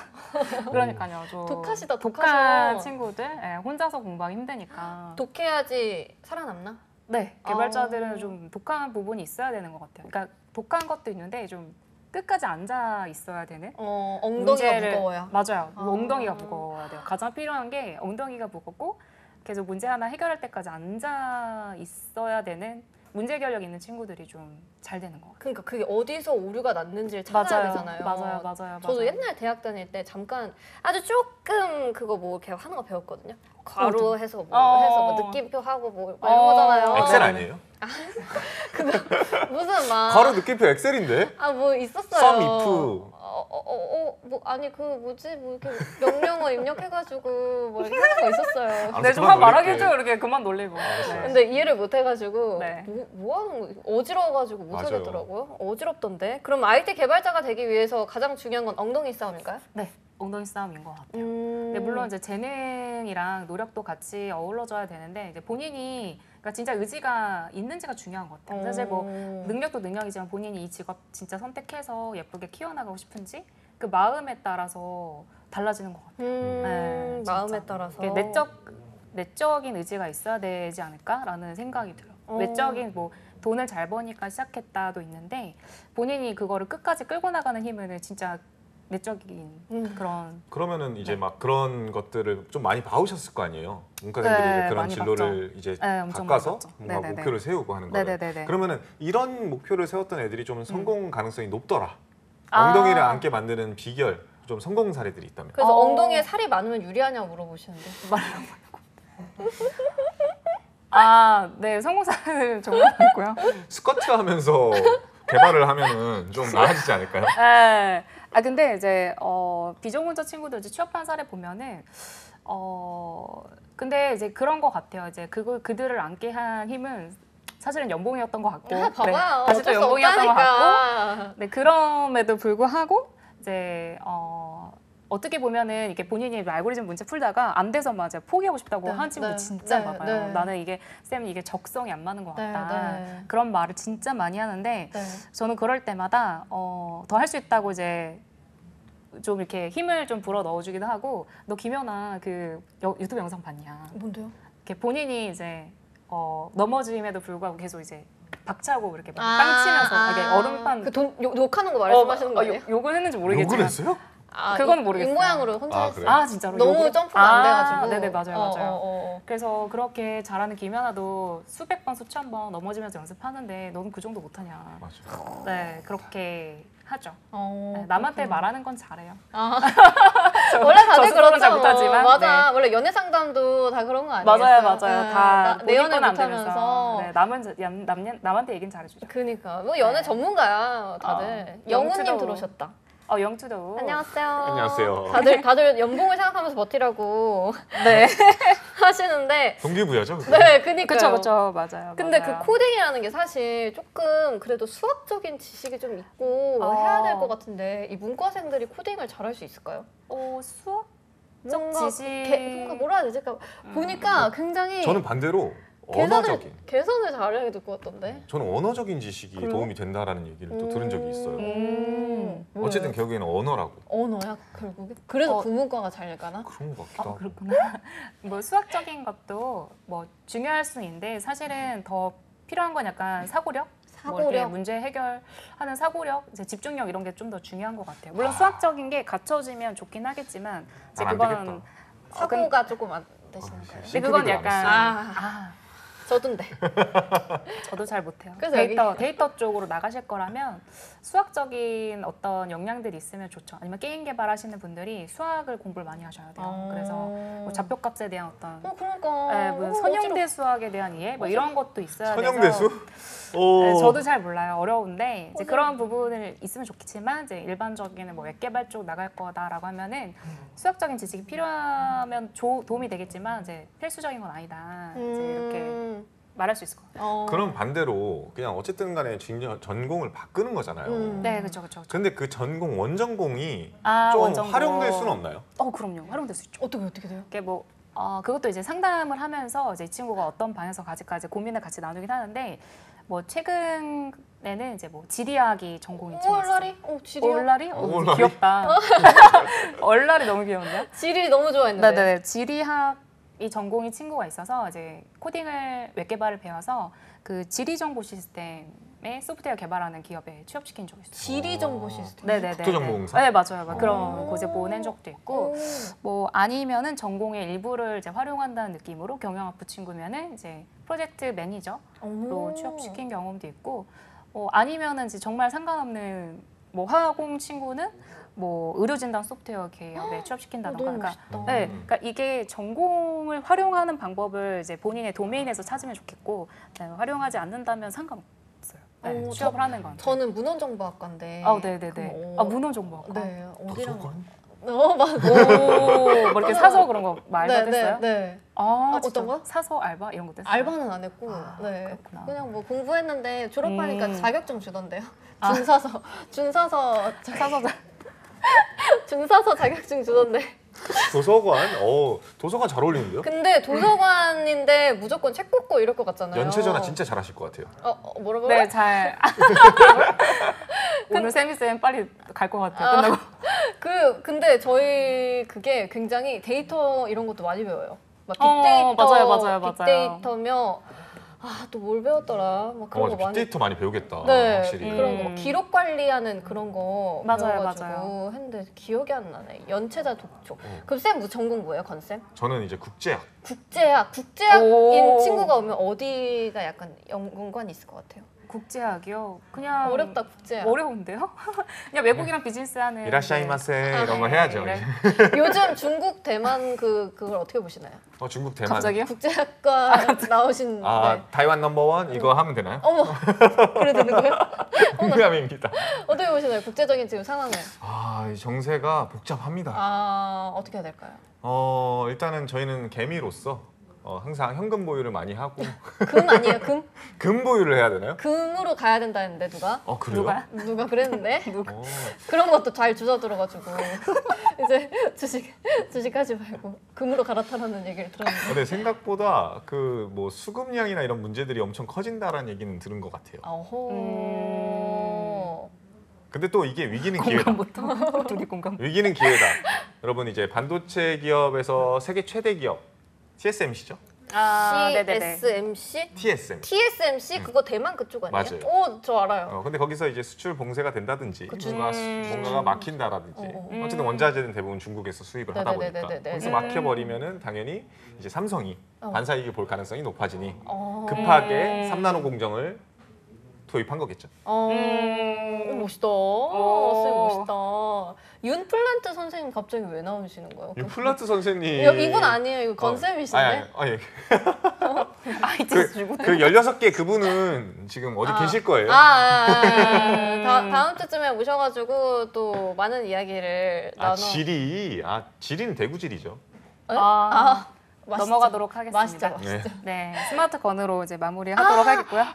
그러니까요. 좀 독하시다, 독한 독하셔. 친구들 혼자서 공부하기 힘드니까. 독해야지 살아남나? 네, 개발자들은 좀 독한 부분이 있어야 되는 것 같아요. 그러니까 독한 것도 있는데 좀 끝까지 앉아 있어야 되는. 엉덩이가 무거워요. 맞아요. 엉덩이가 무거워야 돼요. 가장 필요한 게 엉덩이가 무겁고 계속 문제 하나 해결할 때까지 앉아 있어야 되는 문제 해결력 있는 친구들이 좀 잘 되는 것 같아요. 그러니까 그게 어디서 오류가 났는지를 찾아야 되잖아요. 맞아요. 저도 옛날 대학 다닐 때 잠깐 아주 조금 그거 뭐 이렇게 하는 거 배웠거든요. 괄호해서 해서 뭐 느낌표 하고 뭐 이런 거잖아요. 엑셀 네네. 아니에요? 무슨 막 바로 느낌표 엑셀인데? 뭐 있었어요. 썸 if. 뭐 아니 그 뭐지 뭐 이렇게 명령어 입력해가지고 뭐 이렇게 하는 거 있었어요. 알았어, 네, 좀 그만 한 말하기 놀릴게. 해줘요. 이렇게 그만 놀리고. 네. 근데 이해를 못 해가지고 네. 뭐 하는 거 어지러워가지고 못 맞아요. 하겠더라고요. 어지럽던데. 그럼 IT 개발자가 되기 위해서 가장 중요한 건 엉덩이 싸움인가요? 네, 엉덩이 싸움인 것 같아요. 네, 네, 물론 이제 재능이랑 노력도 같이 어우러져야 되는데 이제 본인이 그러니까 진짜 의지가 있는지가 중요한 것 같아요. 사실 뭐 능력도 능력이지만 본인이 이 직업 진짜 선택해서 예쁘게 키워나가고 싶은지 그 마음에 따라서 달라지는 것 같아요. 네, 진짜. 마음에 따라서 이게 내적인 의지가 있어야 되지 않을까라는 생각이 들어요. 외적인 뭐 돈을 잘 버니까 시작했다도 있는데 본인이 그거를 끝까지 끌고 나가는 힘을 진짜 내적인 그런 그러면은 이제 막 그런 것들을 좀 많이 봐오셨을 거 아니에요. 문과생들이 네, 그런 많이 진로를 이제 네, 엄청 바꿔서 많이 봤죠. 뭔가 네네네. 목표를 세우고 하는 거예요. 네네네네. 그러면은 이런 목표를 세웠던 애들이 좀 성공 가능성이 높더라. 아. 엉덩이를 안게 만드는 비결, 좀 성공 사례들이 있다면. 그래서 엉덩이에 살이 많으면 유리하냐고 물어보시는데 네, 성공사를 정말 많고요. 스쿼트 하면서 개발을 하면은 좀 나아지지 않을까요? 네. 근데 이제 비전공자 친구들 이제 취업한 사례 보면은 근데 이제 그런 것 같아요. 이제 그들을 앉게 한 힘은 사실은 연봉이었던 것 같고, 봐봐요. 다시 또 어쩔 수 연봉이었던 것 같고, 없다니까. 네, 그럼에도 불구하고 이제 어떻게 보면은 이게 본인이 알고리즘 문제 풀다가 안 돼서 막 이제 포기하고 싶다고 네, 하는 친구들 네, 진짜 네, 많아요. 네. 나는 이게 적성이 안 맞는 것 네, 같다. 네. 그런 말을 진짜 많이 하는데 네. 저는 그럴 때마다 더 할 수 있다고 이제 좀 이렇게 힘을 좀 불어 넣어주기도 하고 너 김연아 그 유튜브 영상 봤냐? 뭔데요? 이렇게 본인이 이제 넘어짐에도 불구하고 계속 이제 박차고 이렇게 막 땅 치면서 이게 얼음판 욕하는 거 말씀하시는 거 아니에요? 욕을 했는지 모르겠지만 욕을 했어요? 그건 모르겠어요. 입모양으로 혼자 아, 했어요. 그래요? 아 진짜로 너무 욕을? 점프가 안 돼가지고. 네네 맞아요. 맞아요. 그래서 그렇게 잘하는 김연아도 수백 번 수천 번 넘어지면서 연습하는데 너는 그 정도 못하냐. 맞아요. 네 그렇게 하죠. 네, 어, 남한테 그렇구나. 말하는 건 잘해요. 원래 다들 저 스스로는 그렇죠. 잘 못하지만. 맞아. 네. 원래 연애 상담도 다 그런 거 아니에요? 맞아요, 맞아요. 다 내 연애 본인은 안 못하면서. 되면서 네, 남한테 얘기는 잘해주죠. 그니까 뭐 연애 네. 전문가야 다들. 영우님 영투도. 들어오셨다. 영투도. 안녕하세요. 안녕하세요. 다들 연봉을 생각하면서 버티라고 네. 네. 하시는데. 동기부여죠. 그거? 네, 그니까요. 그쵸, 맞아요. 근데 맞아요. 그 코딩이라는 게 사실 조금 그래도 수학적인 지식이 좀 있고 해야 될 것 같은데 이 문과생들이 코딩을 잘할 수 있을까요? 수학? 뭔가 지식. 뭔가 뭐라 해야 되지? 그러니까 보니까 굉장히 저는 반대로 언어적인. 계산을 잘해야 될 것 같던데. 저는 언어적인 지식이 그래요? 도움이 된다라는 얘기를 또 들은 적이 있어요. 뭐예요? 어쨌든 결국에는 언어라고. 언어야 결국에. 그래서 어. 구문과가 잘 가나? 그런 것 같기도 하고. 그렇구나. 뭐 수학적인 것도 뭐 중요할 수는 있는데 사실은 더 필요한 건 약간 사고력? 뭐 이렇게 사고력. 문제 해결하는 사고력, 이제 집중력 이런 게 좀 더 중요한 것 같아요. 물론 수학적인 게 갖춰지면 좋긴 하겠지만 이제 난 안 그거는 되겠다. 사고가 조금 안 되시는 거예요? 근데 그건 싱크비드가 안 약간 아, 저도인데. 저도 잘 못해요. 그래서 데이터 쪽으로 나가실 거라면 수학적인 어떤 역량들이 있으면 좋죠. 아니면 게임 개발하시는 분들이 수학을 공부를 많이 하셔야 돼요. 그래서 뭐 좌표값에 대한 어떤 그러니까. 뭐 선형대 수학에 대한 이해 뭐 이런 것도 있어야 돼서 선형대수? 오. 네, 저도 잘 몰라요. 어려운데 이제 그런 부분을 있으면 좋겠지만 이제 일반적인 뭐 웹개발 쪽 나갈 거다라고 하면은 수학적인 지식이 필요하면 도움이 되겠지만 이제 필수적인 건 아니다. 이제 이렇게 말할 수 있을 것 같아요. 그럼 반대로 그냥 어쨌든 간에 전공을 바꾸는 거잖아요. 네, 그렇죠. 근데 그 전공 원전공이 좀 원전공. 활용될 수는 없나요? 그럼요. 활용될 수 있죠. 어떻게 돼요? 이게 뭐 그것도 이제 상담을 하면서 이제 이 친구가 어떤 방에서 가질까 고민을 같이 나누긴 하는데 뭐 최근에는 이제 뭐 지리학이 전공인 친구 있어요. 얼라리? 지리요? 얼라리? 얼라리? 귀엽다. 얼라리 너무 귀여운데요? 지리 너무 좋아했는데. 네네. 지리학이 전공인 친구가 있어서 이제 코딩을 웹 개발을 배워서 그 지리 정보 시스템의 소프트웨어 개발하는 기업에 취업시킨 적이 있어요. 지리 정보 시스템. 네네네. 국토정보공사? 네 맞아요. 오. 그런 곳에 보낸 적도 있고 오. 뭐 아니면은 전공의 일부를 이제 활용한다는 느낌으로 경영학부 친구면은 이제 프로젝트 매니저로 오. 취업시킨 경험도 있고 아니면은 이제 정말 상관없는 뭐 화공 친구는 뭐 의료진단 소프트웨어 기업에 취업시킨다던가. 너무 그러니까, 멋있다. 네, 그러니까 이게 전공을 활용하는 방법을 이제 본인의 도메인에서 찾으면 좋겠고 활용하지 않는다면 상관없어요. 네, 취업을 하는 건. 저는 문헌정보학과인데. 네네네. 그럼, 문헌정보학과. 네, 어디랑. 도서관? 맞아. 뭐 이렇게 사서 그런 거 알바 됐어요? 네. 진짜? 어떤 거? 사서 알바 이런 거 됐어요? 알바는 안 했고, 네. 그렇구나. 그냥 뭐 공부했는데 졸업하니까 자격증 주던데요. 아. 준사서 자격증 주던데. 도서관? 도서관 잘 어울리는데요? 근데 도서관인데 무조건 책 꽂고 이럴 것 같잖아요. 연체 전화 진짜 잘하실 것 같아요. 뭐라고요? 네, 잘. 오늘 세미쌤 빨리 갈 것 같아요. 끝나고. 근데 저희 그게 굉장히 데이터 이런 것도 많이 배워요. 막 맞아요. 빅데이터며 또 뭘 배웠더라. 막 그런 맞아, 거 많이. 빅데이터 많이 배우겠다. 네, 확실히. 그런 거 기록 관리하는 그런 거 맞아요, 배워가지고 맞아요. 했는데 기억이 안 나네. 연체자 독촉. 그럼 쌤 전공 뭐예요, 건쌤? 저는 이제 국제학. 국제학인 오. 친구가 오면 어디가 약간 연관이 있을 것 같아요? 국제학이요? 그냥 어렵다 국제학. 어려운데요? 그냥 외국이랑 비즈니스하는. 이라샤이마세 이런 거 해야죠. 네. 요즘 중국, 대만 그걸 어떻게 보시나요? 중국 대만. 갑자기요? 국제학과 나오신. 네. 타이완 넘버원 이거 하면 되나요? 어머, 그래 되는 거예요? 궁금함입니다. 어떻게 보시나요? 국제적인 지금 상황을. 이 정세가 복잡합니다. 어떻게 해야 될까요? 일단은 저희는 개미로서 항상 현금 보유를 많이 하고 금 아니에요? 금? 금 보유를 해야 되나요? 금으로 가야 된다는데 누가? 그래요? 누가요? 누가 그랬는데? 어, 그런 것도 잘 주워들어가지고 이제 주식하지 말고 금으로 갈아타라는 얘기를 들었는데. 근데 생각보다 그 뭐 수급량이나 이런 문제들이 엄청 커진다라는 얘기는 들은 것 같아요. 어허. 근데 또 이게 위기는 기회다. 공감부터 둘이 공감. 위기는 기회다. 여러분 이제 반도체 기업에서 세계 최대 기업 TSMC죠? 네네네. CSMC? TSM. TSMC 그거 대만 그쪽 아니에요? 맞아요. 저 알아요. 근데 거기서 이제 수출 봉쇄가 된다든지 뭔가가 막힌다라든지 어쨌든 원자재는 대부분 중국에서 수입을 하다 보니까 네네네네네. 거기서 막혀버리면 당연히 이제 삼성이 반사이익을 볼 가능성이 높아지니 어. 급하게 3나노 공정을 도입한 거겠죠. 멋있다. 쌤 멋있다. 윤플란트 선생님 갑자기 왜 나오시는 거예요? 플라트 선생님. 이분 아니에요. 이거 건쌤이신데? 아니. IT 주고. 그 16개 그분은 지금 어디 계실 거예요. 다음 주쯤에 모셔가지고 또 많은 이야기를 나눠. 지리는 대구지리죠. 맛있죠? 넘어가도록 하겠습니다. 맛있죠. 네, 스마트 건으로 이제 마무리하도록 하겠고요.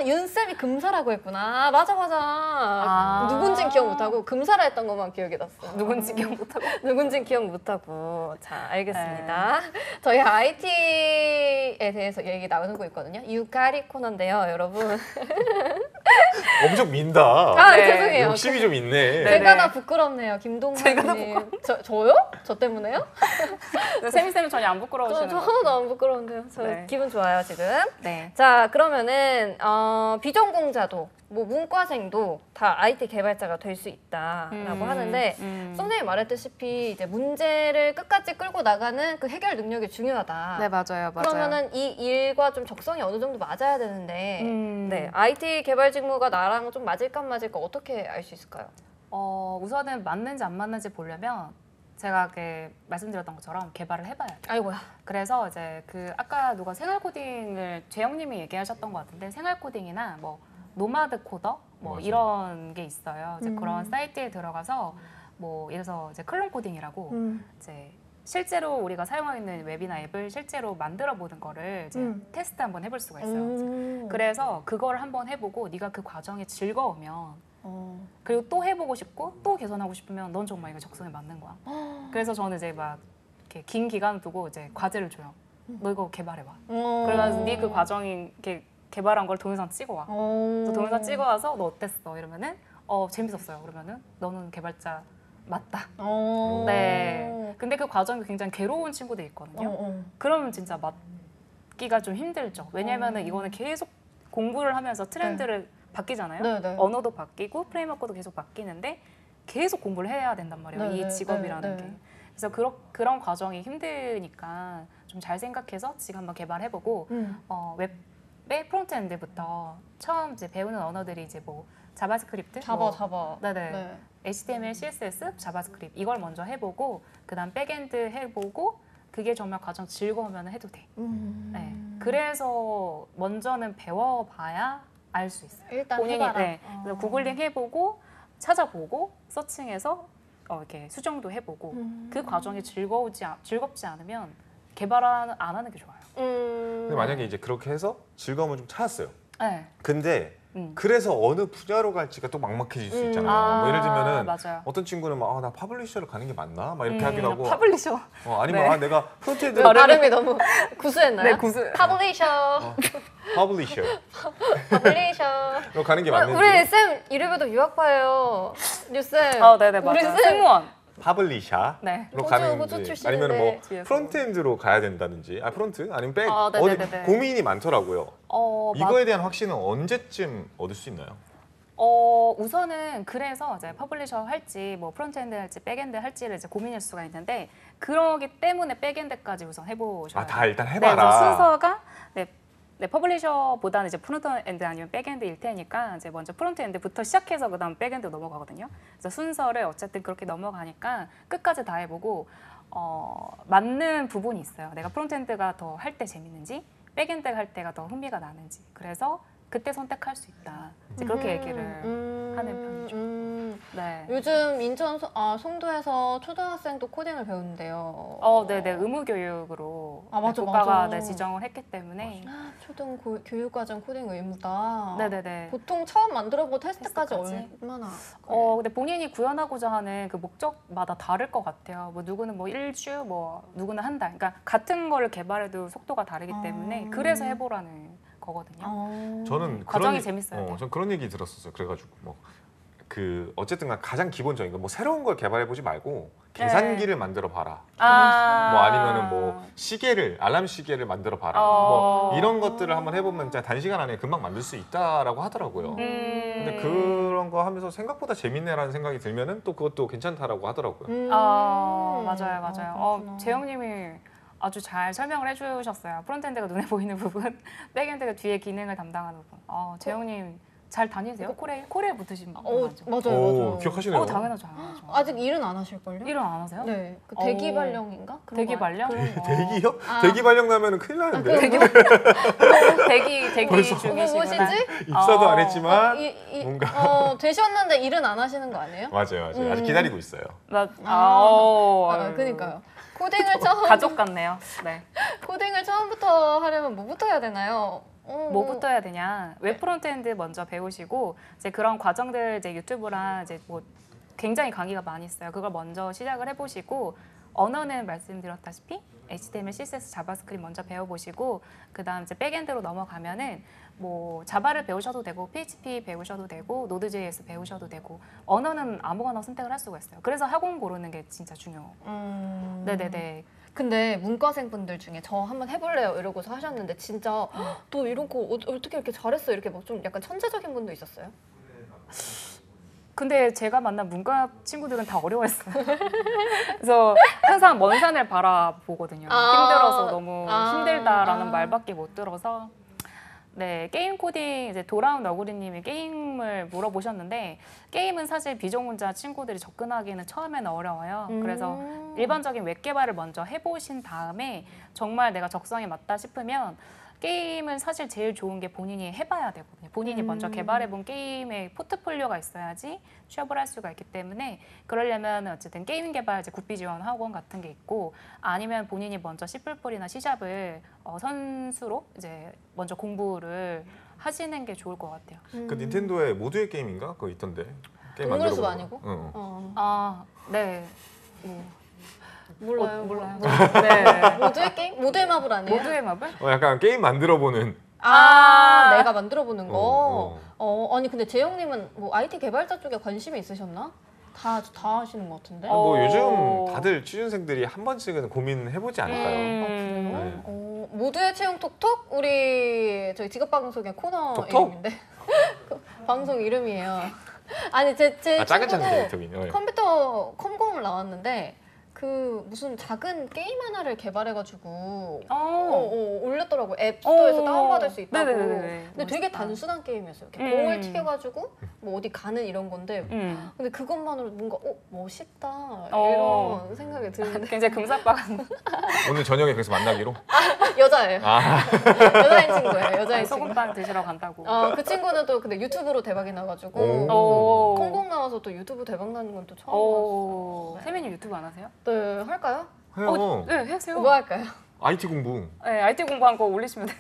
윤쌤이 금사라고 했구나. 맞아. 누군진 기억 못하고 금사라 했던 것만 기억이 났어. 누군지 기억 못하고. 누군진 기억 못하고. 자, 알겠습니다. 저희 IT에 대해서 얘기 나누고 있거든요. 유카리 코너인데요, 여러분. 엄청 민다. 네. 죄송해요. 욕심이 좀 있네. 제가 다 부끄럽네요, 김동만님. 저요? 저 때문에요? 세미쌤은 전혀 안 부끄러우시는 저 하나도 안 부끄러운데요. 저 네. 기분 좋아요, 지금. 네. 자, 그러면은 비전공자도 뭐 문과생도 다 IT 개발자가 될 수 있다라고 하는데 선생님이 말했다시피 이제 문제를 끝까지 끌고 나가는 그 해결 능력이 중요하다. 네, 맞아요. 그러면은 이 일과 좀 적성이 어느 정도 맞아야 되는데 네. IT 개발 직무가 나랑 좀 맞을까 안 맞을까 어떻게 알 수 있을까요? 우선은 맞는지 안 맞는지 보려면 제가 말씀드렸던 것처럼 개발을 해봐야 돼요. 아이고야. 그래서 이제 아까 누가 생활 코딩을 재영님이 얘기하셨던 것 같은데 생활 코딩이나 뭐 노마드 코더 뭐 맞아요. 이런 게 있어요. 이제 그런 사이트에 들어가서 뭐 예를 들어서 이제 클론 코딩이라고 이제 실제로 우리가 사용하고 있는 웹이나 앱을 실제로 만들어 보는 거를 이제 테스트 한번 해볼 수가 있어요. 그래서 그걸 한번 해보고 네가 그 과정이 즐거우면 그리고 또 해보고 싶고 또 개선하고 싶으면 넌 정말 이거 적성에 맞는 거야. 그래서 저는 이제 막 이렇게 긴 기간 두고 이제 과제를 줘요. 너 이거 개발해봐. 그래가지고 네 그 과정이 이렇게 개발한 걸 동영상 찍어와. 또 동영상 찍어와서 너 어땠어? 이러면은 재밌었어요. 그러면은 너는 개발자 맞다. 네. 근데 그 과정이 굉장히 괴로운 친구들이 있거든요. 그러면 진짜 맞기가 좀 힘들죠. 왜냐면은 이거는 계속 공부를 하면서 트렌드를 바뀌잖아요. 네. 언어도 바뀌고 프레임워크도 계속 바뀌는데 계속 공부를 해야 된단 말이에요. 이 직업이라는 게. 그래서 그런 과정이 힘드니까 좀 잘 생각해서 지금 한번 개발해보고 웹의 프론트엔드부터 처음 이제 배우는 언어들이 이제 뭐 자바스크립트, 자바. 네네. HTML, CSS, 자바스크립트 이걸 먼저 해보고 그다음 백엔드 해보고 그게 정말 과정 즐거우면 해도 돼. 네. 그래서 먼저는 배워봐야 알 수 있어요. 일단 본인이 해봐라. 그래서 구글링 해보고 찾아보고 서칭해서 이렇게 수정도 해보고 그 과정이 즐겁지 않으면 개발 안 하는 게 좋아요. 근데 만약에 이제 그렇게 해서 즐거움을 좀 찾았어요. 네. 근데 그래서 어느 분야로 갈지가 또 막막해질 수 있잖아요. 뭐 예를 들면은 맞아요. 어떤 친구는 막 나 파블리셔를 가는 게 맞나? 막 이렇게 하기도 하고 파블리셔. 아니면 네. 내가 프론트엔드 발음이 너무 구수했나요? 네, 구수. 파블리셔. 파블리셔로 가는 게 맞는지. 우리 쌤 이름에도 유학파예요. 뉴쌤. 네네, 우리 맞아요. 쌤 승무원. 파블리셔로 네. 가는지 호주 출신인데. 아니면 뭐 뒤에서. 프론트엔드로 가야 된다든지 프론트 아니면 백 네네네네. 고민이 많더라고요. 이거에 대한 확신은 언제쯤 얻을 수 있나요? 우선은 그래서 이제 퍼블리셔 할지 뭐 프론트엔드 할지 백엔드 할지를 이제 고민할 수가 있는데 그러기 때문에 백엔드까지 우선 해보셔야 돼요. 다 일단 네, 해봐라. 이제 순서가 퍼블리셔보다는 이제 프론트엔드 아니면 백엔드일 테니까 이제 먼저 프론트엔드부터 시작해서 그다음 백엔드 넘어가거든요. 그래서 순서를 어쨌든 그렇게 넘어가니까 끝까지 다 해보고 맞는 부분이 있어요. 내가 프론트엔드가 더 할 때 재밌는지 백엔드 할 때가 더 흥미가 나는지 그래서 그때 선택할 수 있다. 이제 그렇게 얘기를 하는 편이죠. 네. 요즘 인천 송도에서 초등학생도 코딩을 배우는데요. 네네 의무교육으로 맞아, 국가가 맞아. 지정을 했기 때문에 초등 교육과정 코딩 의무다. 네네네. 보통 처음 만들어보고 테스트까지 테스트까지? 얼마나? 근데 본인이 구현하고자 하는 그 목적마다 다를 것 같아요. 뭐 누구는 뭐 1주, 뭐 누구는 한 달. 그러니까 같은 거를 개발해도 속도가 다르기 때문에 그래서 해보라는 거거든요. 저는 과정이 재밌어요. 전 그런 얘기 들었었어요. 그래가지고 어쨌든 가장 기본적인 거 뭐 새로운 걸 개발해 보지 말고 계산기를 만들어 봐라. 뭐 아니면은 뭐 알람 시계를 만들어 봐라. 뭐 이런 것들을 한번 해보면 진짜 단시간 안에 금방 만들 수 있다라고 하더라고요. 근데 그런 거 하면서 생각보다 재밌네라는 생각이 들면은 또 그것도 괜찮다라고 하더라고요. 맞아요. 그렇구나. 재영님이 아주 잘 설명을 해주셨어요. 프론트엔드가 눈에 보이는 부분, 백엔드가 뒤에 기능을 담당하는 부분. 재영님 잘 다니세요? 코레일 붙으신 분 많죠? 맞아요, 오, 맞아요. 기억하시네요. 당연하죠. 아직 일은 안 하실걸요? 일은 안 하세요? 네, 그 대기 발령인가? 그런 대기 거 발령? 그런 거. 대기요? 아. 대기 발령 나면은 큰일 나는데. 대기 벌써? 중이시구나. 뭐시지? 입사도 안 했지만 뭔가 되셨는데 일은 안 하시는 거 아니에요? 맞아요. 아직 기다리고 있어요. 그러니까요. 코딩을 처음 가족 같네요. 네. 코딩을 처음부터 하려면 뭐부터 해야 되나요? 뭐부터 해야 되냐? 웹 프론트엔드 먼저 배우시고 이제 그런 과정들 이제 유튜브랑 이제 뭐 굉장히 강의가 많이 있어요. 그걸 먼저 시작을 해보시고 언어는 말씀드렸다시피 HTML, CSS, 자바스크립트 먼저 배워보시고 그다음 이제 백엔드로 넘어가면은 뭐 자바를 배우셔도 되고 PHP 배우셔도 되고 노드.js 배우셔도 되고 언어는 아무거나 선택을 할 수가 있어요. 그래서 학원 고르는 게 진짜 중요해요. 네네네. 근데 문과생 분들 중에 저 한번 해볼래요 이러고서 하셨는데 진짜 너 이런 거 어떻게 이렇게 잘했어 이렇게 막 좀 약간 천재적인 분도 있었어요? 근데 제가 만난 문과 친구들은 다 어려워했어요. 그래서 항상 먼 산을 바라보거든요. 힘들어서 너무 힘들다라는 말밖에 못 들어서. 네, 게임 코딩 이제 돌아온 너구리님이 게임을 물어보셨는데 게임은 사실 비전공자 친구들이 접근하기는 처음에는 어려워요. 그래서 일반적인 웹 개발을 먼저 해보신 다음에 정말 내가 적성에 맞다 싶으면 게임은 사실 제일 좋은 게 본인이 해봐야 되거든요. 본인이 먼저 개발해본 게임의 포트폴리오가 있어야지 취업을 할 수가 있기 때문에 그러려면 어쨌든 게임 개발 이제 국비 지원 학원 같은 게 있고 아니면 본인이 먼저 C++이나 C샵을 선수로 이제 먼저 공부를 하시는 게 좋을 것 같아요. 그 닌텐도에 모두의 게임인가? 그거 있던데. 게임 동물수 만들어보고. 아니고? 응. 아, 네. 몰라요. 몰라요. 네. 모두의 게임? 모두의 마블 아니에요? 모두의 마블? 약간 게임 만들어보는. 내가 만들어보는 거? 어. 아니 근데 재영님은 뭐 IT 개발자 쪽에 관심이 있으셨나? 다 하시는 것 같은데? 뭐 요즘 다들 취준생들이 한 번씩은 고민해보지 않을까요? 그래요? 네. 모두의 채용 톡톡? 우리 저희 직업방송의 코너 톡톡? 이름인데 그 방송 이름이에요. 아니 제 작은 친구도 데이터빈. 컴퓨터 컴공을 나왔는데 그 무슨 작은 게임 하나를 개발해가지고 올렸더라고. 앱스토어에서 다운받을 수 있다고. 네네네. 근데 되게 단순한 게임이었어요. 이렇게 공을 튀겨가지고 뭐 어디 가는 이런 건데 근데 그것만으로 뭔가 멋있다 이런 생각이 드는데 굉장히 금사빠간 오늘 저녁에 그래서 만나기로? 여자예요. 여자인 친구예요. 여자인 친구. 소금빵 드시러 간다고. 그 친구는 또 근데 유튜브로 대박이 나가지고 컴공 나와서 또 유튜브 대박 나는 건 또 처음 봤어요. 세민님 유튜브 안 하세요? 네, 할까요? 해요. 네, 하세요. 뭐 할까요? IT 공부. 네, IT 공부한 거 올리시면 돼요.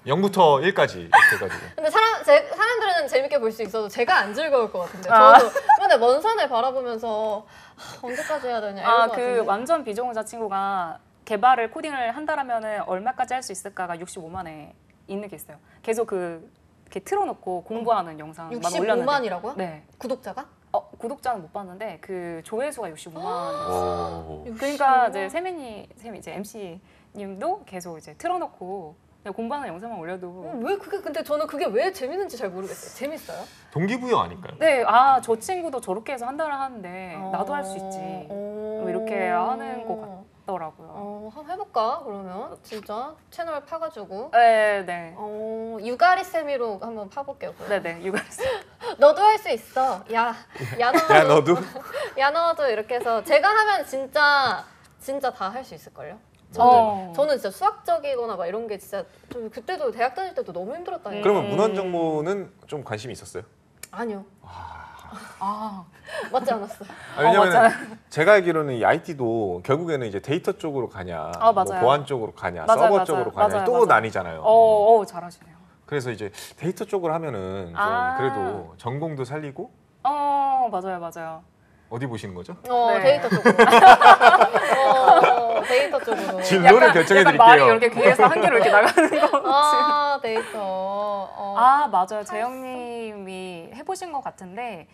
0부터 1까지 이렇게 해가지고. 근데 사람들은 재밌게 볼 수 있어도 제가 안 즐거울 것 같은데 저도 맨날 먼 산을 바라보면서 언제까지 해야 되냐 이럴 것 같은데. 완전 비전공자 친구가 개발을 코딩을 한다라면은 얼마까지 할 수 있을까가 65만에 있는 게 있어요. 계속 이렇게 틀어놓고 공부하는 영상만 올렸는데. 65만이라고요? 네. 구독자가? 구독자는 못 봤는데 그 조회수가 65만이었어요. 오. 그러니까 이제 세민이 이제 MC님도 계속 이제 틀어놓고 그냥 공부하는 영상만 올려도 왜 그게 근데 저는 그게 왜 재밌는지 잘 모르겠어요. 재밌어요? 동기부여 아닐까요? 네, 저 친구도 저렇게 해서 한 달을 하는데 나도 할 수 있지. 뭐 이렇게 하는 것 같더라고요. 한번 해볼까 그러면 진짜 채널 파가지고. 네. 유가리 세미로 한번 파볼게요. 그럼. 네네, 육아했어요. 너도 할 수 있어. 야 너도? 야 너도 이렇게 해서 제가 하면 진짜 다 할 수 있을걸요? 저는 진짜 수학적이거나 막 이런 게 진짜 좀 그때도 대학 다닐 때도 너무 힘들었다니까. 그러면 문헌 정보는 좀 관심이 있었어요? 아니요. 맞지 않았어요. 왜냐면 제가 알기로는 이 IT도 결국에는 이제 데이터 쪽으로 가냐, 뭐 맞아요. 보안 쪽으로 가냐, 맞아요, 서버 맞아요. 쪽으로 가냐 맞아요, 또 맞아요. 나뉘잖아요. 잘하시네요. 그래서 이제 데이터 쪽으로 하면은 좀 그래도 전공도 살리고 맞아요. 어디 보시는 거죠? 네. 데이터 쪽으로. 데이터 쪽으로. 진로를 결정해 약간 말이 드릴게요. 이렇게 귀에서 한 개로 이렇게 나가는 거. 데이터. 맞아요. 재영님이 해보신 것 같은데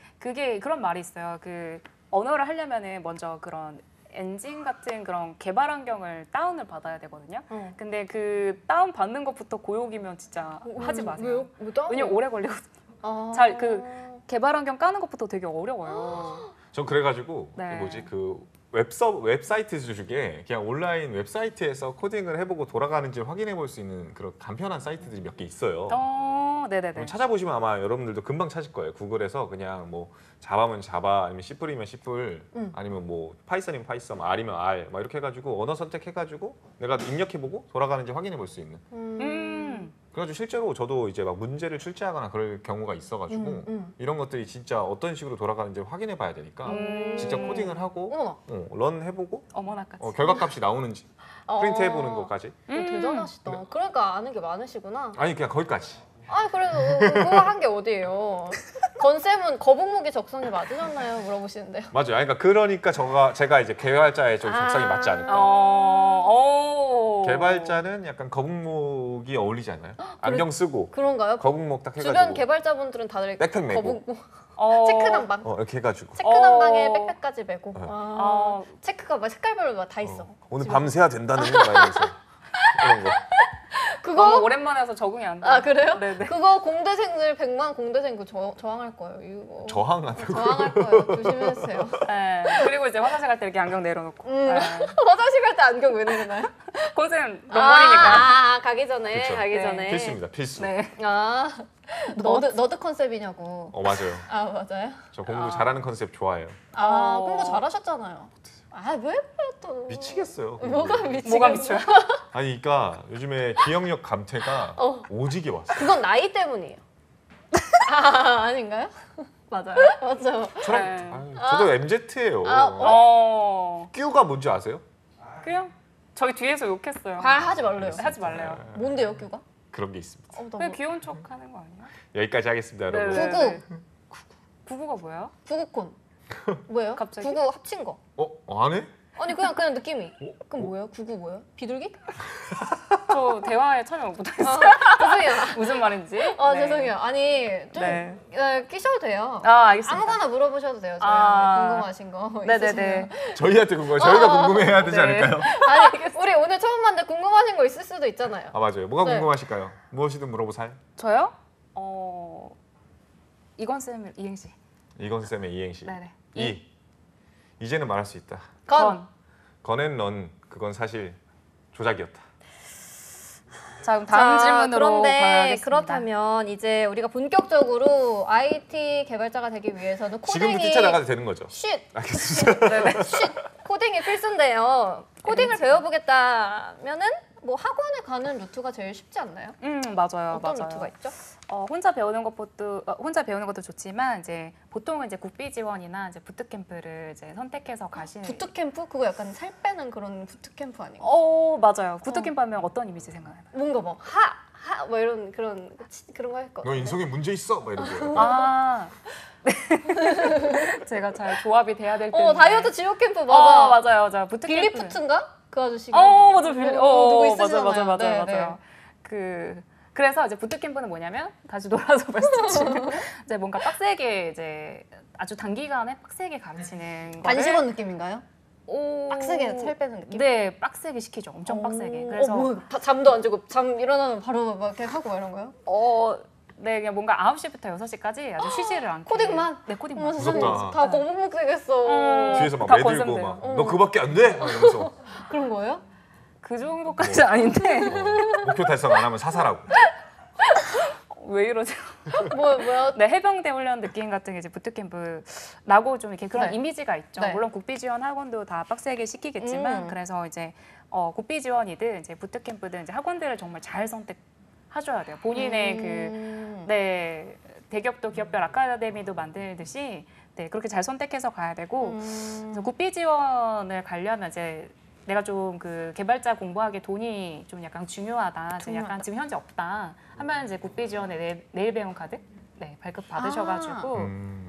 그런 말이 있어요. 그 언어를 하려면은 먼저 그런 엔진 같은 그런 개발 환경을 다운을 받아야 되거든요. 근데 그 다운 받는 것부터 고욕이면 진짜 하지 마세요. 왜요? 왜냐면 오래 걸리거든요. 개발 환경 까는 것부터 되게 어려워요. 전 그래가지고 네. 웹사이트 중에 그냥 온라인 웹사이트에서 코딩을 해보고 돌아가는지 확인해 볼 수 있는 그런 간편한 사이트들이 몇 개 있어요. 네네네. 찾아보시면 아마 여러분들도 금방 찾을 거예요. 구글에서 그냥 뭐 자바면 자바, 아니면 C+이면 C+, 아니면 뭐 파이썬이면 파이썬, R이면 R, 막 이렇게 해가지고 언어 선택해가지고 내가 입력해보고 돌아가는지 확인해볼 수 있는. 그래가지고 실제로 저도 이제 막 문제를 출제하거나 그럴 경우가 있어가지고 이런 것들이 진짜 어떤 식으로 돌아가는지 확인해봐야 되니까 진짜 코딩을 하고 런 해보고 어머나까지. 결과값이 나오는지 프린트 해보는 것까지. 대단하시다. 그러니까 아는 게 많으시구나. 아니 그냥 거기까지. 아 그래도 그거 한 게 어디예요? 건쌤은 거북목이 적성에 맞으셨나요? 물어보시는데요. 맞아요. 그러니까 제가 이제 개발자의 좀 적성이 맞지 않을까. 개발자는 약간 거북목이 어울리지 않나요? 안경 쓰고 그런가요? 거북목 딱 해가지고 주변 개발자분들은 다들 백팩 메고. 거북목 체크 담방. 이렇게 해가지고 체크 담방에 백팩까지 메고. 네. 체크가 막 색깔별로 다 있어. 오늘 밤새야 된다는 거 이러면서 이런 거. 그거 오랜만에 해서 적응이 안 돼. 아 그래요? 네네. 그거 공대생들 100만 공대생 그 저항할 거예요. 이거 저항한다고? 저항할 거예요. 조심해주세요. 네. 그리고 이제 화장실 갈 때 이렇게 안경 내려놓고. 네. 화장실 갈 때 안경 왜 내리나요? 콘센 런머니니까. 가기 전에 그쵸. 가기 네. 전에. 필수입니다. 필수. 네. 너드 컨셉이냐고. 맞아요. 맞아요? 저 공부 잘하는 컨셉 좋아해요. 공부 잘하셨잖아요. 왜 또? 미치겠어요. 뭐가 미치겠어? 뭐가 미쳐요? 아니 그러니까 요즘에 기억력 감퇴가 오지게 왔어요. 그건 나이 때문이에요. 아닌가요? 맞아요. 맞죠. 저도 MZ예요. 큐가 뭔지 아세요? 그냥 저희 뒤에서 욕했어요. 하지 말래요. 하지 말래요. 뭔데요, 규가? 그런 게 있습니다. 그냥 귀여운 척 하는 거 아니에요? 여기까지 하겠습니다, 네, 여러분. 네. 구구. 구구가 뭐예요? 구구콘. 뭐예요? 갑자기? 구구 합친 거. 안 해? 아니 그냥 느낌이. 그럼 뭐예요? 구구 뭐예요? 비둘기? 저 대화에 참여 못했어요. 죄송해요. 무슨 말인지. 네. 죄송해요. 아니 좀 네. 끼셔도 돼요. 알겠습니다. 아무거나 물어보셔도 돼요. 저희한테 궁금하신 거 네네네. 있으시면. 저희한테 저희가 궁금해해야 되지 네. 않을까요? 아니 우리 오늘 처음 봤는데 궁금하신 거 있을 수도 있잖아요. 맞아요. 뭐가 네. 궁금하실까요? 무엇이든 물어보세요. 저요? 이건 쌤 이행시. 이건 쌤의 이행시. 네네. 이제는 말할 수 있다. 건앤 런 그건 사실 조작이었다. 자 그럼 다음 질문으로 그런데 가겠습니다. 그렇다면 이제 우리가 본격적으로 IT 개발자가 되기 위해서는 지금도 코딩이 뛰쳐나가도 되는 거죠? 알겠습니다. 코딩이 필수인데요. 코딩을 배워보겠다면은 뭐 학원에 가는 루트가 제일 쉽지 않나요? 맞아요. 어떤 맞아요. 루트가 있죠? 혼자 배우는 것도 좋지만 이제 보통은 이제 국비 지원이나 이제 부트캠프를 이제 선택해서 가시는. 부트캠프? 그거 약간 살 빼는 그런 부트캠프 아닌가? 맞아요. 부트캠프 하면 어떤 이미지 생각나요? 뭔가 뭐 뭐 이런 그런 거 할 거. 너 인성에 문제 있어? 막 이런 거. 제가 잘 조합이 돼야 될 텐데. 다이어트 지옥 캠프 맞아. 맞아요. 부트캠프. 빌리푸트인가? 그 아저씨. 맞아. 누구 있으시잖아요. 맞아요. 그래서 이제 부트캠프는 뭐냐면 다시 돌아서 말씀드리면 이제 뭔가 빡세게 이제 아주 단기간에 빡세게 가르치는 거를 단식원 느낌인가요? 빡세게 살 빼는 느낌? 네, 빡세게 시키죠. 엄청 빡세게. 그래서 뭐, 잠도 안 자고 잠 일어나면 바로 막 이렇게 하고 막 이런 거요? 네, 그냥 뭔가 9시부터 6시까지 아주 쉬지를 않고. 코딩만? 네, 코딩만. 무섭다. 다 거북목 되겠어. 뒤에서 막 다 매들고 건성돼요. 막 너 그밖에 안 돼? 막 이러면서 그런 거예요? 그 정도까지 아닌데 목표 달성 안 하면 사살하고. 왜 이러죠? 뭐야? 네, 해병대 훈련 느낌 같은 게 이제 부트캠프라고 좀 이렇게 그런 네. 이미지가 있죠. 네. 물론 국비 지원 학원도 다 빡세게 시키겠지만 그래서 이제 국비 지원이든 이제 부트캠프든 이제 학원들을 정말 잘 선택하셔야 돼요. 본인의 대기업도 기업별 아카데미도 만들듯이 그렇게 잘 선택해서 가야 되고 그래서 국비 지원을 가려면 이제 내가 좀 그 개발자 공부하기에 돈이 좀 약간 중요하다. 약간 지금 현재 없다. 하면 이제 국비 지원에 내일 배움 카드 발급 받으셔가지고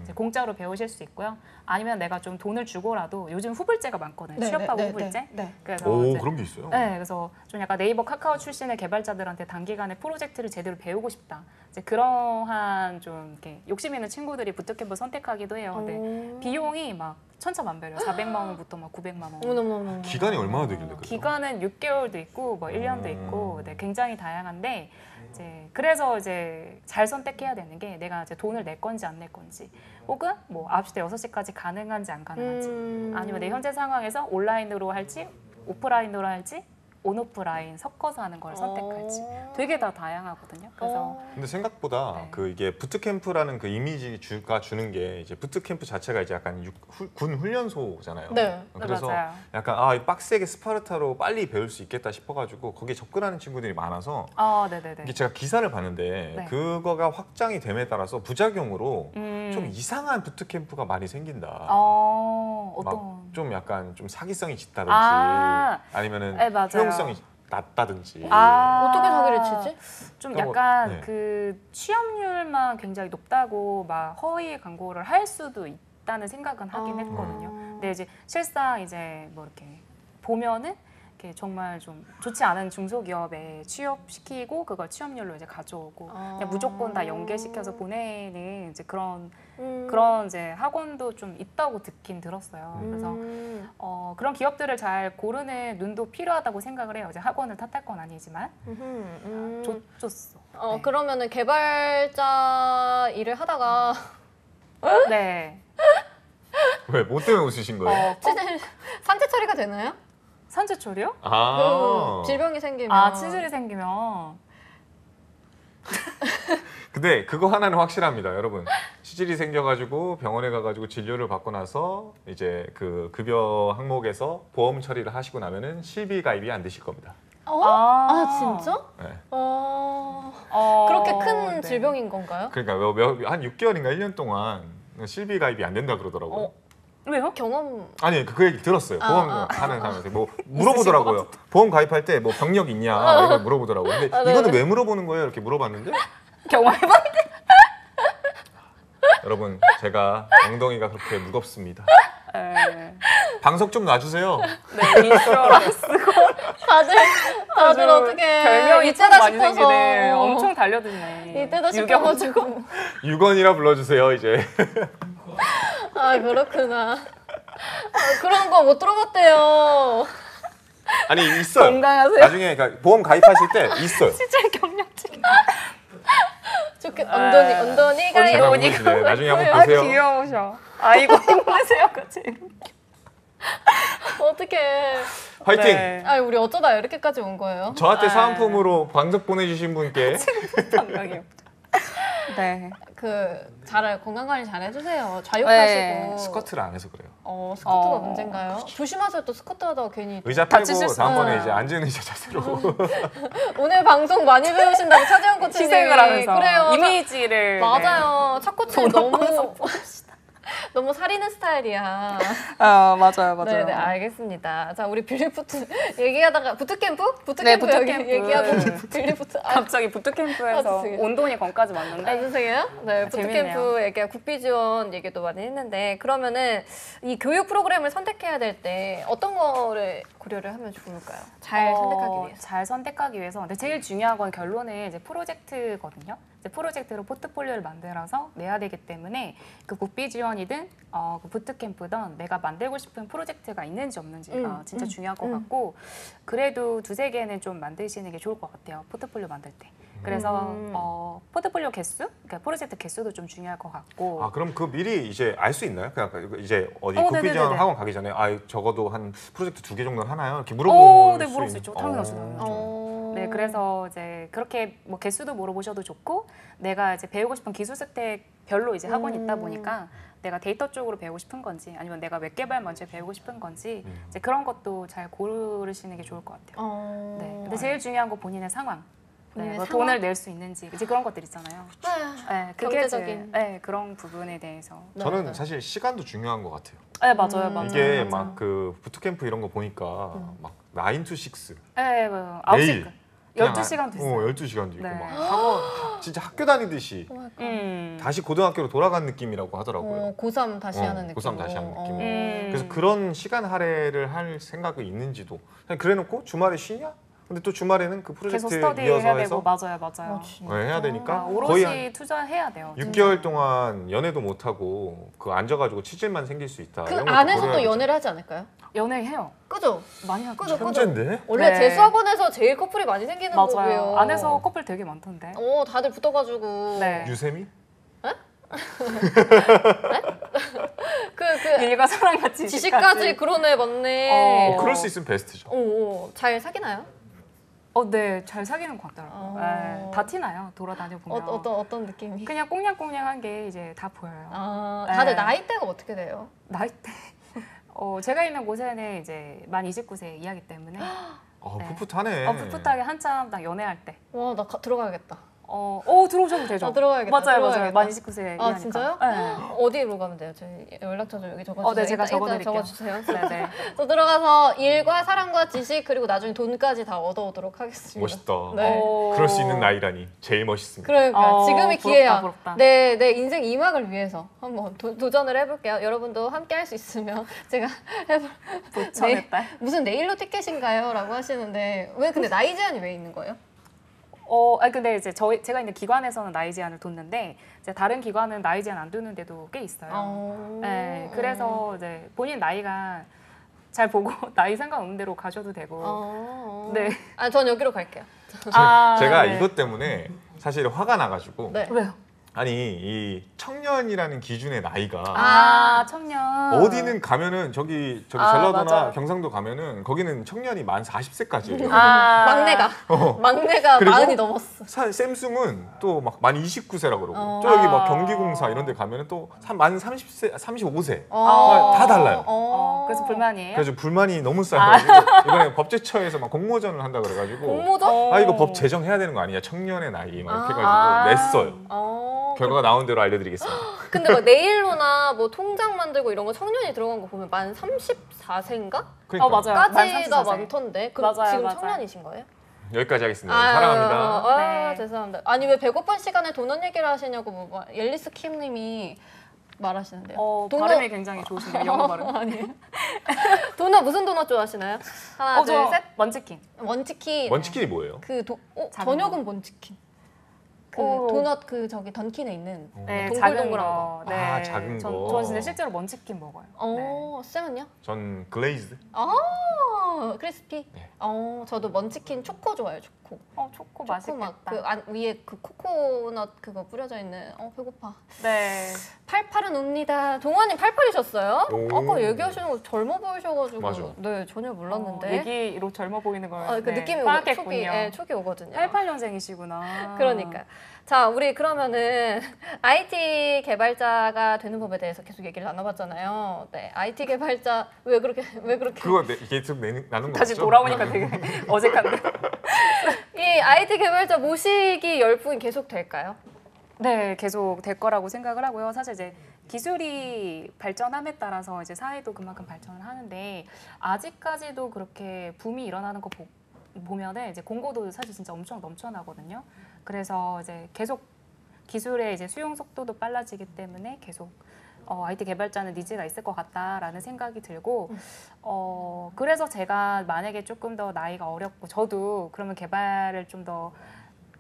이제 공짜로 배우실 수 있고요. 아니면 내가 좀 돈을 주고라도 요즘 후불제가 많거든요. 취업하고 후불제. 그래서 그런 게 있어요? 네, 그래서 좀 약간 네이버 카카오 출신의 개발자들한테 단기간에 프로젝트를 제대로 배우고 싶다. 이제 그러한 좀 이렇게 욕심 있는 친구들이 부트캠프 선택하기도 해요. 근데 비용이 막 천차만별이에요. 400만 원부터 막 900만 원. 어머머머. 기간이 얼마나 되길래 그래요? 기간은 6개월도 있고 뭐 1년도 있고 굉장히 다양한데 이제 그래서 이제 잘 선택해야 되는 게 내가 이제 돈을 낼 건지 안 낼 건지 혹은 뭐 9시부터 6시까지 가능한지 안 가능한지 아니면 내 현재 상황에서 온라인으로 할지 오프라인으로 할지 온오프라인 섞어서 하는 걸 선택할지 되게 다 다양하거든요. 그래서 근데 생각보다 네. 그 이게 부트캠프라는 그 이미지가 주는 게 이제 부트캠프 자체가 이제 약간 군 훈련소잖아요. 네. 그래서 맞아요. 약간 이 빡세게 스파르타로 빨리 배울 수 있겠다 싶어가지고 거기에 접근하는 친구들이 많아서 네네네. 이게 제가 기사를 봤는데 네. 그거가 확장이 됨에 따라서 부작용으로 좀 좀 이상한 부트캠프가 많이 생긴다. 어떤 막 좀 약간 좀 사기성이 짙다든지 아니면은 네, 맞아요. 효용성이 낮다든지. 어떻게 사기를 치지? 좀 그런 약간 네. 그 취업률만 굉장히 높다고 막 허위 광고를 할 수도 있다는 생각은 하긴 했거든요. 근데 이제 실상 이제 뭐 이렇게 보면은 이렇게 정말 좀 좋지 않은 중소기업에 취업시키고 그걸 취업률로 이제 가져오고 그냥 무조건 다 연계시켜서 보내는 이제 그런 이제 학원도 좀 있다고 듣긴 들었어요. 그래서 그런 기업들을 잘 고르는 눈도 필요하다고 생각을 해요. 이제 학원을 탓할 건 아니지만 좋았어. 네. 그러면은 개발자 일을 하다가 네. 왜? 뭐 때문에 웃으신 거예요? 산재 처리가 되나요? 산재초리요? 질병이 생기면 치질이 생기면 근데 그거 하나는 확실합니다, 여러분. 치질이 생겨가지고 병원에 가가지고 진료를 받고 나서 이제 그 급여 항목에서 보험 처리를 하시고 나면은 실비 가입이 안 되실 겁니다. 진짜? 네. 그렇게 큰 네. 질병인 건가요? 그러니까 한 6개월인가 1년 동안 실비 가입이 안 된다 그러더라고요. 왜요? 경험 아니 그 얘기 들었어요. 보험 하는 사람한테 뭐 물어보더라고요. 보험 가입할 때 뭐 병력 있냐 이걸 물어보더라고요. 근데 이거는 왜 물어보는 거예요? 이렇게 물어봤는데 경험해봤는데 여러분 제가 엉덩이가 그렇게 무겁습니다. 네. 방석 좀 놔주세요. 네, 인슈어런스고 다들 어떻게 별명이 참 이때다 많이 싶어서 생기네. 엄청 달려드네. 이때다 유경호 싶어가지고 6원이라 불러주세요 이제. 그렇구나. 그런 거 못 들어봤대요. 아니 있어요. 건강하세요. 나중에 그러니까 보험 가입하실 때 있어요. 실제 경력직. 좋겠다. 언더니 가입. 나중에 한번 보세요. 귀여우셔. 아이고 힘내세요, 같이. 어떡해. 화이팅! 네. 우리 어쩌다 이렇게까지 온 거예요? 저한테 사은품으로 방석 보내주신 분께 건강해요. 네. 잘 건강관리 잘 해주세요. 좌욕하시고. 스쿼트를 안 해서 그래요. 스쿼트가 문제인가요? 조심하세요. 또 스쿼트 하다가 괜히 의자 빼고 다치실 수 다음번에 있어요. 이제 앉은 의자 자세로. 오늘 방송 많이 배우신다고 차재현 코치님 희생을 하면서 그래요. 이미지를 맞아요. 차 코치님 너무 살리는 스타일이야. 맞아요. 네, 알겠습니다. 자, 우리 빌리푸트 얘기하다가 부트캠프 부트캠프. 얘기하고 빌리푸트 갑자기 부트캠프에서 죄송해요. 온돈이 건까지 왔는데 죄송해요. 네, 부트캠프 재밌네요. 얘기가 국비 지원 얘기도 많이 했는데 그러면은 이 교육 프로그램을 선택해야 될 때 어떤 거를 고려를 하면 좋을까요? 잘 선택하기 위해서. 잘 선택하기 위해서. 근데 제일 중요한 건 결론은 이제 프로젝트거든요. 이제 프로젝트로 포트폴리오를 만들어서 내야 되기 때문에 그 국비 지원이든 그 부트캠프든 내가 만들고 싶은 프로젝트가 있는지 없는지가 진짜 중요할 것 같고 그래도 2-3개는 좀 만드시는 게 좋을 것 같아요. 포트폴리오 만들 때. 그래서 포트폴리오 개수, 그러니까 프로젝트 개수도 좀 중요할 것 같고. 그럼 그 미리 이제 알 수 있나요? 그냥 이제 어디 네네네네. 국비지원 학원 가기 전에 적어도 한 프로젝트 2개 정도는 하나요? 이렇게 물어볼 네, 물어볼 수 있죠. 당연하죠. 네, 그래서 이제 그렇게 뭐 개수도 물어보셔도 좋고 내가 이제 배우고 싶은 기술 스택별로 이제 학원이 있다 보니까 내가 데이터 쪽으로 배우고 싶은 건지 아니면 내가 웹 개발 먼저 배우고 싶은 건지 이제 그런 것도 잘 고르시는 게 좋을 것 같아요. 네, 근데 제일 중요한 거 본인의 상황. 네, 뭐 상황? 돈을 낼 수 있는지 이제 그런 것들 있잖아요. 네, 그게 경제적인. 네, 그런 부분에 대해서. 저는 사실 시간도 중요한 것 같아요. 네, 맞아요. 이게 맞아요. 막 그 부트캠프 이런 거 보니까 막 9 to 6 네, 뭐 매일 9시간. 12시간도 있어요. 12시간도 있고 네. 막 학원 진짜 학교 다니듯이 다시 고등학교로 돌아간 느낌이라고 하더라고요. 고3 다시 하는 느낌. 고3 다시 하는 느낌. 음. 그래서 그런 시간 할애를 할 생각이 있는지도 그냥 그래놓고 주말에 쉬냐? 근데 또 주말에는 그 계속 프로젝트 스터디 이어서 해야 해서 되고 맞아요. 해야 되니까 오롯이 거의 한 투자해야 돼요. 6개월 동안 연애도 못 하고 그 앉아가지고 치질만 생길 수 있다. 그 이런 것도 안에서 또 고려해야죠. 연애를 하지 않을까요? 연애해요. 그죠? 많이 하죠. 그죠? 천재인데? 원래 네. 재수학원에서 제일 커플이 많이 생기는 맞아요. 거고요. 안에서 커플 되게 많던데. 다들 붙어가지고. 네. 유세미? 일과 사랑과 지식까지 그러네 맞네. 그럴 수 있으면 베스트죠. 잘 사귀나요? 네, 잘 사귀는 것 같더라고요. 네, 다 티나요. 돌아다녀 보면. 어떤 느낌이? 그냥 꽁냥꽁냥한 게 이제 다 보여요. 다들 네. 나이대가 어떻게 돼요? 나이대. 제가 있는 곳에는 이제 만 29세 이하기 때문에 네. 풋풋하네. 풋풋하게 한참 딱 연애할 때. 와, 나 들어가야겠다. 들어오셔도 되죠. 들어가야겠다. 맞아요. 만 29세 이하니까. 진짜요? 네. 어디로 가면 돼요? 저희 연락처 좀 여기 적어주세요. 네, 제가 적어드릴게요. 적어주세요. 네. 또 들어가서 일과 사랑과 지식 그리고 나중에 돈까지 다 얻어오도록 하겠습니다. 멋있다. 네. 그럴 수 있는 나이라니 제일 멋있습니다. 그러니까 지금이 기회야. 부럽다. 내 인생 2막을 위해서 한번 도전을 해볼게요. 여러분도 함께 할 수 있으면 제가 도전했다. 무슨 네일로 티켓인가요? 라고 하시는데 왜 근데 나이 제한이 왜 있는 거예요? 근데 이제 제가 있는 기관에서는 나이 제한을 뒀는데 이제 다른 기관은 나이 제한 안 두는 데도 꽤 있어요. 네, 그래서 이제 본인 나이가 잘 보고 나이 상관없는 대로 가셔도 되고. 네. 전 여기로 갈게요. 제가 네. 이것 때문에 사실 화가 나가지고 네. 왜요? 아니 이 청년이라는 기준의 나이가 청년. 어디는 가면은 저기 전라도나 맞아. 경상도 가면은 거기는 청년이 만 40세까지예요. 막내가 그리고 40이 넘었어. 샘숭은 또 막 만 29세라고 그러고 저기 막 경기공사 이런 데 가면은 또 만 30세, 35세 다 달라요. 그래서 불만이에요? 그래서 불만이 너무 쌓여가지고 이번에 법제처에서 막 공모전을 한다 그래가지고 공모전? 이거 법 제정해야 되는 거 아니냐 청년의 나이 막 이렇게 해가지고 냈어요. 결과가 나온 대로 알려드리겠습니다. 근데 막 네일로나 뭐 통장 만들고 이런 거 청년이 들어간 거 보면 만 34세인가? 그러니까 맞아요. 만 까지가 34세. 많던데. 그럼 맞아요, 지금 맞아요. 청년이신 거예요? 여기까지 하겠습니다. 사랑합니다. 네. 죄송합니다. 아니 왜 배고픈 시간에 도넛 얘기를 하시냐고 뭐 옐리스 킴님이 말하시는데요. 발음이 굉장히 좋으신데요. 영어 발음. 아니에요. 도넛 무슨 도넛 좋아하시나요? 하나, 둘, 셋. 먼치킨. 먼치킨. 먼치킨이 뭐예요? 저녁은 먼치킨. 도넛 저기 던킨에 있는 동글동글한 거. 네. 작은 거. 전 진짜 실제로 먼치킨 먹어요. 쌤은요? 전 글레이즈드. 크리스피. 네. 저도 먼치킨 초코 좋아해요. 초코. 초코 맛있겠다. 위에 코코넛 그거 뿌려져 있는. 배고파. 네. 88은 옵니다. 동아님 88이셨어요? 오. 아까 얘기하시는 거 젊어 보이셔가지고. 맞아. 네, 전혀 몰랐는데. 얘기로 젊어 보이는 걸 그 느낌이 파악했군요. 초기 오거든요. 88년생이시구나. 그러니까. 자, 우리 그러면은 IT 개발자가 되는 법에 대해서 계속 얘기를 나눠봤잖아요. 네, IT 개발자 왜 그렇게 그거 이게 좀 나눈 거 다시 같죠? 돌아오니까 되게 어색한데. 이 IT 개발자 모시기 열풍이 계속 될까요? 네, 계속 될 거라고 생각을 하고요. 사실 이제 기술이 발전함에 따라서 이제 사회도 그만큼 발전을 하는데 아직까지도 그렇게 붐이 일어나는 거 보면은 이제 공고도 사실 진짜 엄청 넘쳐나거든요. 그래서 이제 계속 기술의 이제 수용 속도도 빨라지기 때문에 계속 IT 개발자는 니즈가 있을 것 같다라는 생각이 들고 그래서 제가 만약에 조금 더 나이가 어렸고 저도 그러면 개발을 좀 더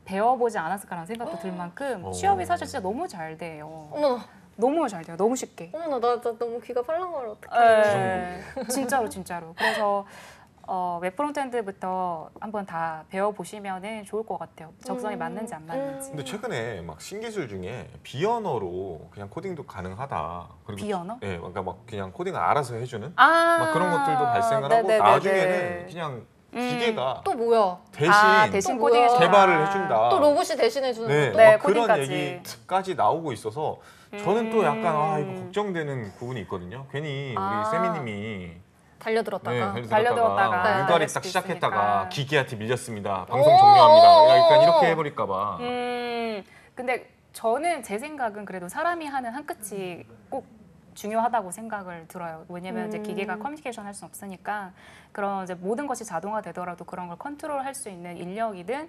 배워보지 않았을까라는 생각도 들 만큼 취업이 사실 진짜 너무 잘 돼요. 어머나. 너무 잘 돼요. 너무 쉽게. 어머나, 나 너무 귀가 팔랑거려. 어떡해. 진짜로. 그래서 웹 프론트엔드부터 한번 다 배워보시면 좋을 것 같아요. 적성에 맞는지 안 맞는지. 근데 최근에 막 신기술 중에 비언어로 그냥 코딩도 가능하다. 그리고 비언어? 네, 그러니까 막 그냥 코딩을 알아서 해주는 막 그런 것들도 발생을 하고 나중에는 그냥 기계가 또 뭐야? 대신 또 뭐야? 코딩 개발을 해준다. 또 로봇이 대신해주는 네, 것도? 막 그런 코딩까지. 얘기까지 나오고 있어서 저는 또 약간 이거 걱정되는 부분이 있거든요. 괜히 우리 세미님이 달려들었다가 달려들었다가 육아를 될 딱 수도 시작했다가 있으니까. 기계한테 밀렸습니다. 방송 종료합니다. 약간 이렇게 해버릴까봐. 근데 저는 제 생각은 그래도 사람이 하는 한 끝이 꼭 중요하다고 생각을 들어요. 왜냐면 이제 기계가 커뮤니케이션 할 수는 없으니까 그런 이제 모든 것이 자동화되더라도 그런 걸 컨트롤할 수 있는 인력이든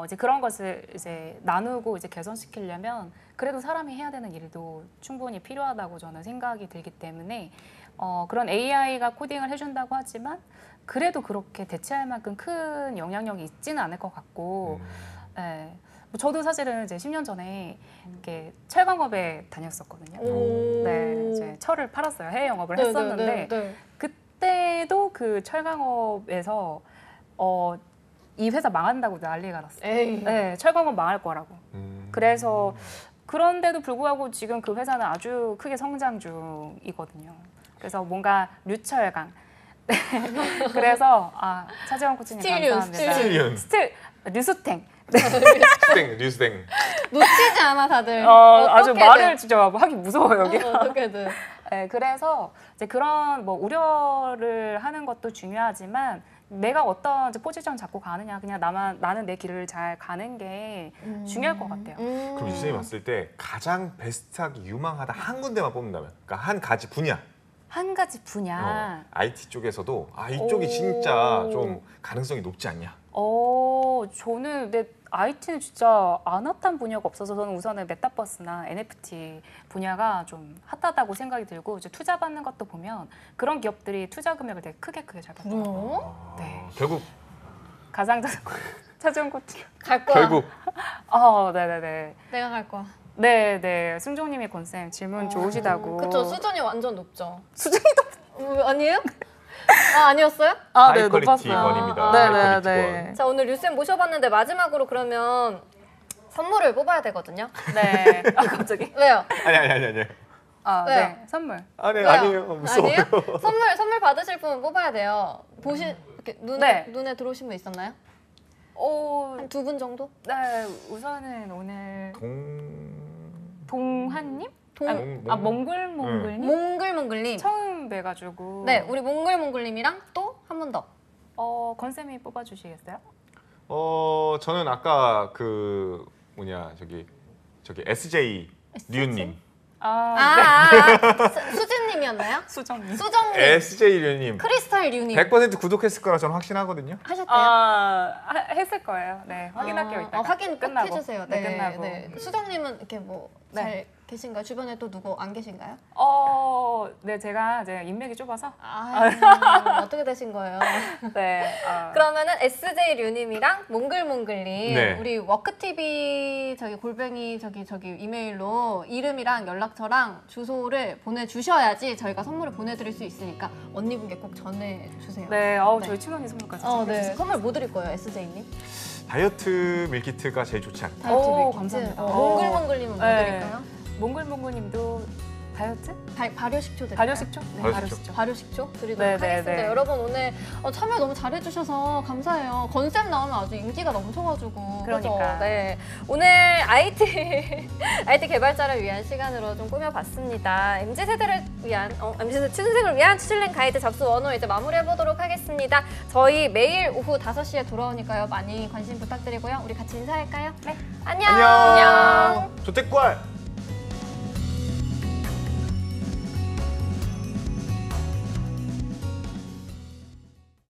이제 그런 것을 이제 나누고 이제 개선시키려면 그래도 사람이 해야 되는 일도 충분히 필요하다고 저는 생각이 들기 때문에 그런 AI가 코딩을 해준다고 하지만 그래도 그렇게 대체할 만큼 큰 영향력이 있지는 않을 것 같고 네. 저도 사실은 이제 10년 전에 이렇게 철광업에 다녔었거든요. 네, 이제 철을 팔았어요. 해외 영업을 했었는데 그때도 그 철광업에서 이 회사 망한다고 난리가 났어요. 네, 철광업 망할 거라고. 그래서 그런데도 불구하고 지금 그 회사는 아주 크게 성장 중이거든요. 그래서 뭔가 류철강 그래서 차재원 코치님 스틸륜, 감사합니다. 스틸륜. 류스탱. 뉴스댕. 놓치지 않아 다들. 아주 어떻게든. 말을 진짜 하기 무서워요 여기. 어떻게든. 네, 그래서 이제 그런 뭐 우려를 하는 것도 중요하지만 내가 어떤 이제 포지션 잡고 가느냐, 그냥 나는 내 길을 잘 가는 게 중요할 것 같아요. 그럼 유선이 봤을 때 가장 베스트하기 유망하다 한 군데만 뽑는다면, 그러니까 한 가지 분야. 한 가지 분야. IT 쪽에서도 이쪽이 진짜 좀 가능성이 높지 않냐. 저는 근데 IT는 진짜 안 핫한 분야가 없어서 저는 우선은 메타버스나 NFT 분야가 좀 핫하다고 생각이 들고 이제 투자 받는 것도 보면 그런 기업들이 투자 금액을 되게 크게 잘 받더라고요. 네. 결국 차재원 코치. 갈 거야. 결국 네네네. 내가 갈 거야. 네네. 승종님이 건쌤 질문 좋으시다고. 그쵸. 수준이 완전 높죠. 수준이 아니에요? 아니었어요? 네, 하이퀄리티 높았어요. 건입니다. 네네네. 하이퀄리티 건. 자, 오늘 류쌤 모셔봤는데 마지막으로 그러면 선물을 뽑아야 되거든요. 네. 갑자기? 왜요? 아니. 왜요? 네. 선물. 아니에요. 무서워요. 아니에요? 선물 받으실 분 뽑아야 돼요. 이렇게 눈에 들어오신 분 있었나요? 한 2분 정도? 네. 우선은 오늘 동한님? 몽글몽글님? 몽글몽글님. 처음 뵈가지고. 네, 우리 몽글몽글님이랑 또 한 분 더. 건쌤이 뽑아주시겠어요? 저는 아까 저기 SJ 류님. 수진님이었나요? 수정님. 수정님. SJ 류님. 크리스탈 류님. 100% 구독했을 거라 저는 확신하거든요. 하셨대요? 했을 거예요. 네, 확인할게요 이따가. 확인 꼭 끝나고. 해주세요. 네, 끝나고. 네. 수정님은 이렇게 뭐 네. 잘 계신가요? 주변에 또 누구 안 계신가요? 네, 제가 인맥이 좁아서. 어떻게 되신 거예요? 네. 그러면은 SJ 류님이랑 몽글몽글님 네. 우리 워크TV 골뱅이 이메일로 이름이랑 연락처랑 주소를 보내주셔야지 저희가 선물을 보내드릴 수 있으니까 언니분께 꼭 전해주세요. 네, 네. 저희 친언니 선물까지. 네. 선물 뭐 드릴 거예요, SJ님? 다이어트 밀키트가 제일 좋지 않나. 다이어트 밀키트. 감사합니다. 몽글몽글님은 뭐 네. 드릴까요? 몽글몽글님도 다이어트? 발효식초 드릴까요? 발효식초? 네, 발효식초. 발효식초. 발효식초 드리도록 네, 하겠습니다. 네, 네. 여러분 오늘 참여 너무 잘해주셔서 감사해요. 건셉 나오면 아주 인기가 넘쳐가지고. 그러니까. 그죠? 네. 오늘 IT 개발자를 위한 시간으로 좀 꾸며봤습니다. MZ세대를 위한, MZ 취준생을 위한 취준랭 가이드 접수 1호 이제 마무리해보도록 하겠습니다. 저희 매일 오후 5시에 돌아오니까요. 많이 관심 부탁드리고요. 우리 같이 인사할까요? 네. 안녕. 안녕. 조태꿀.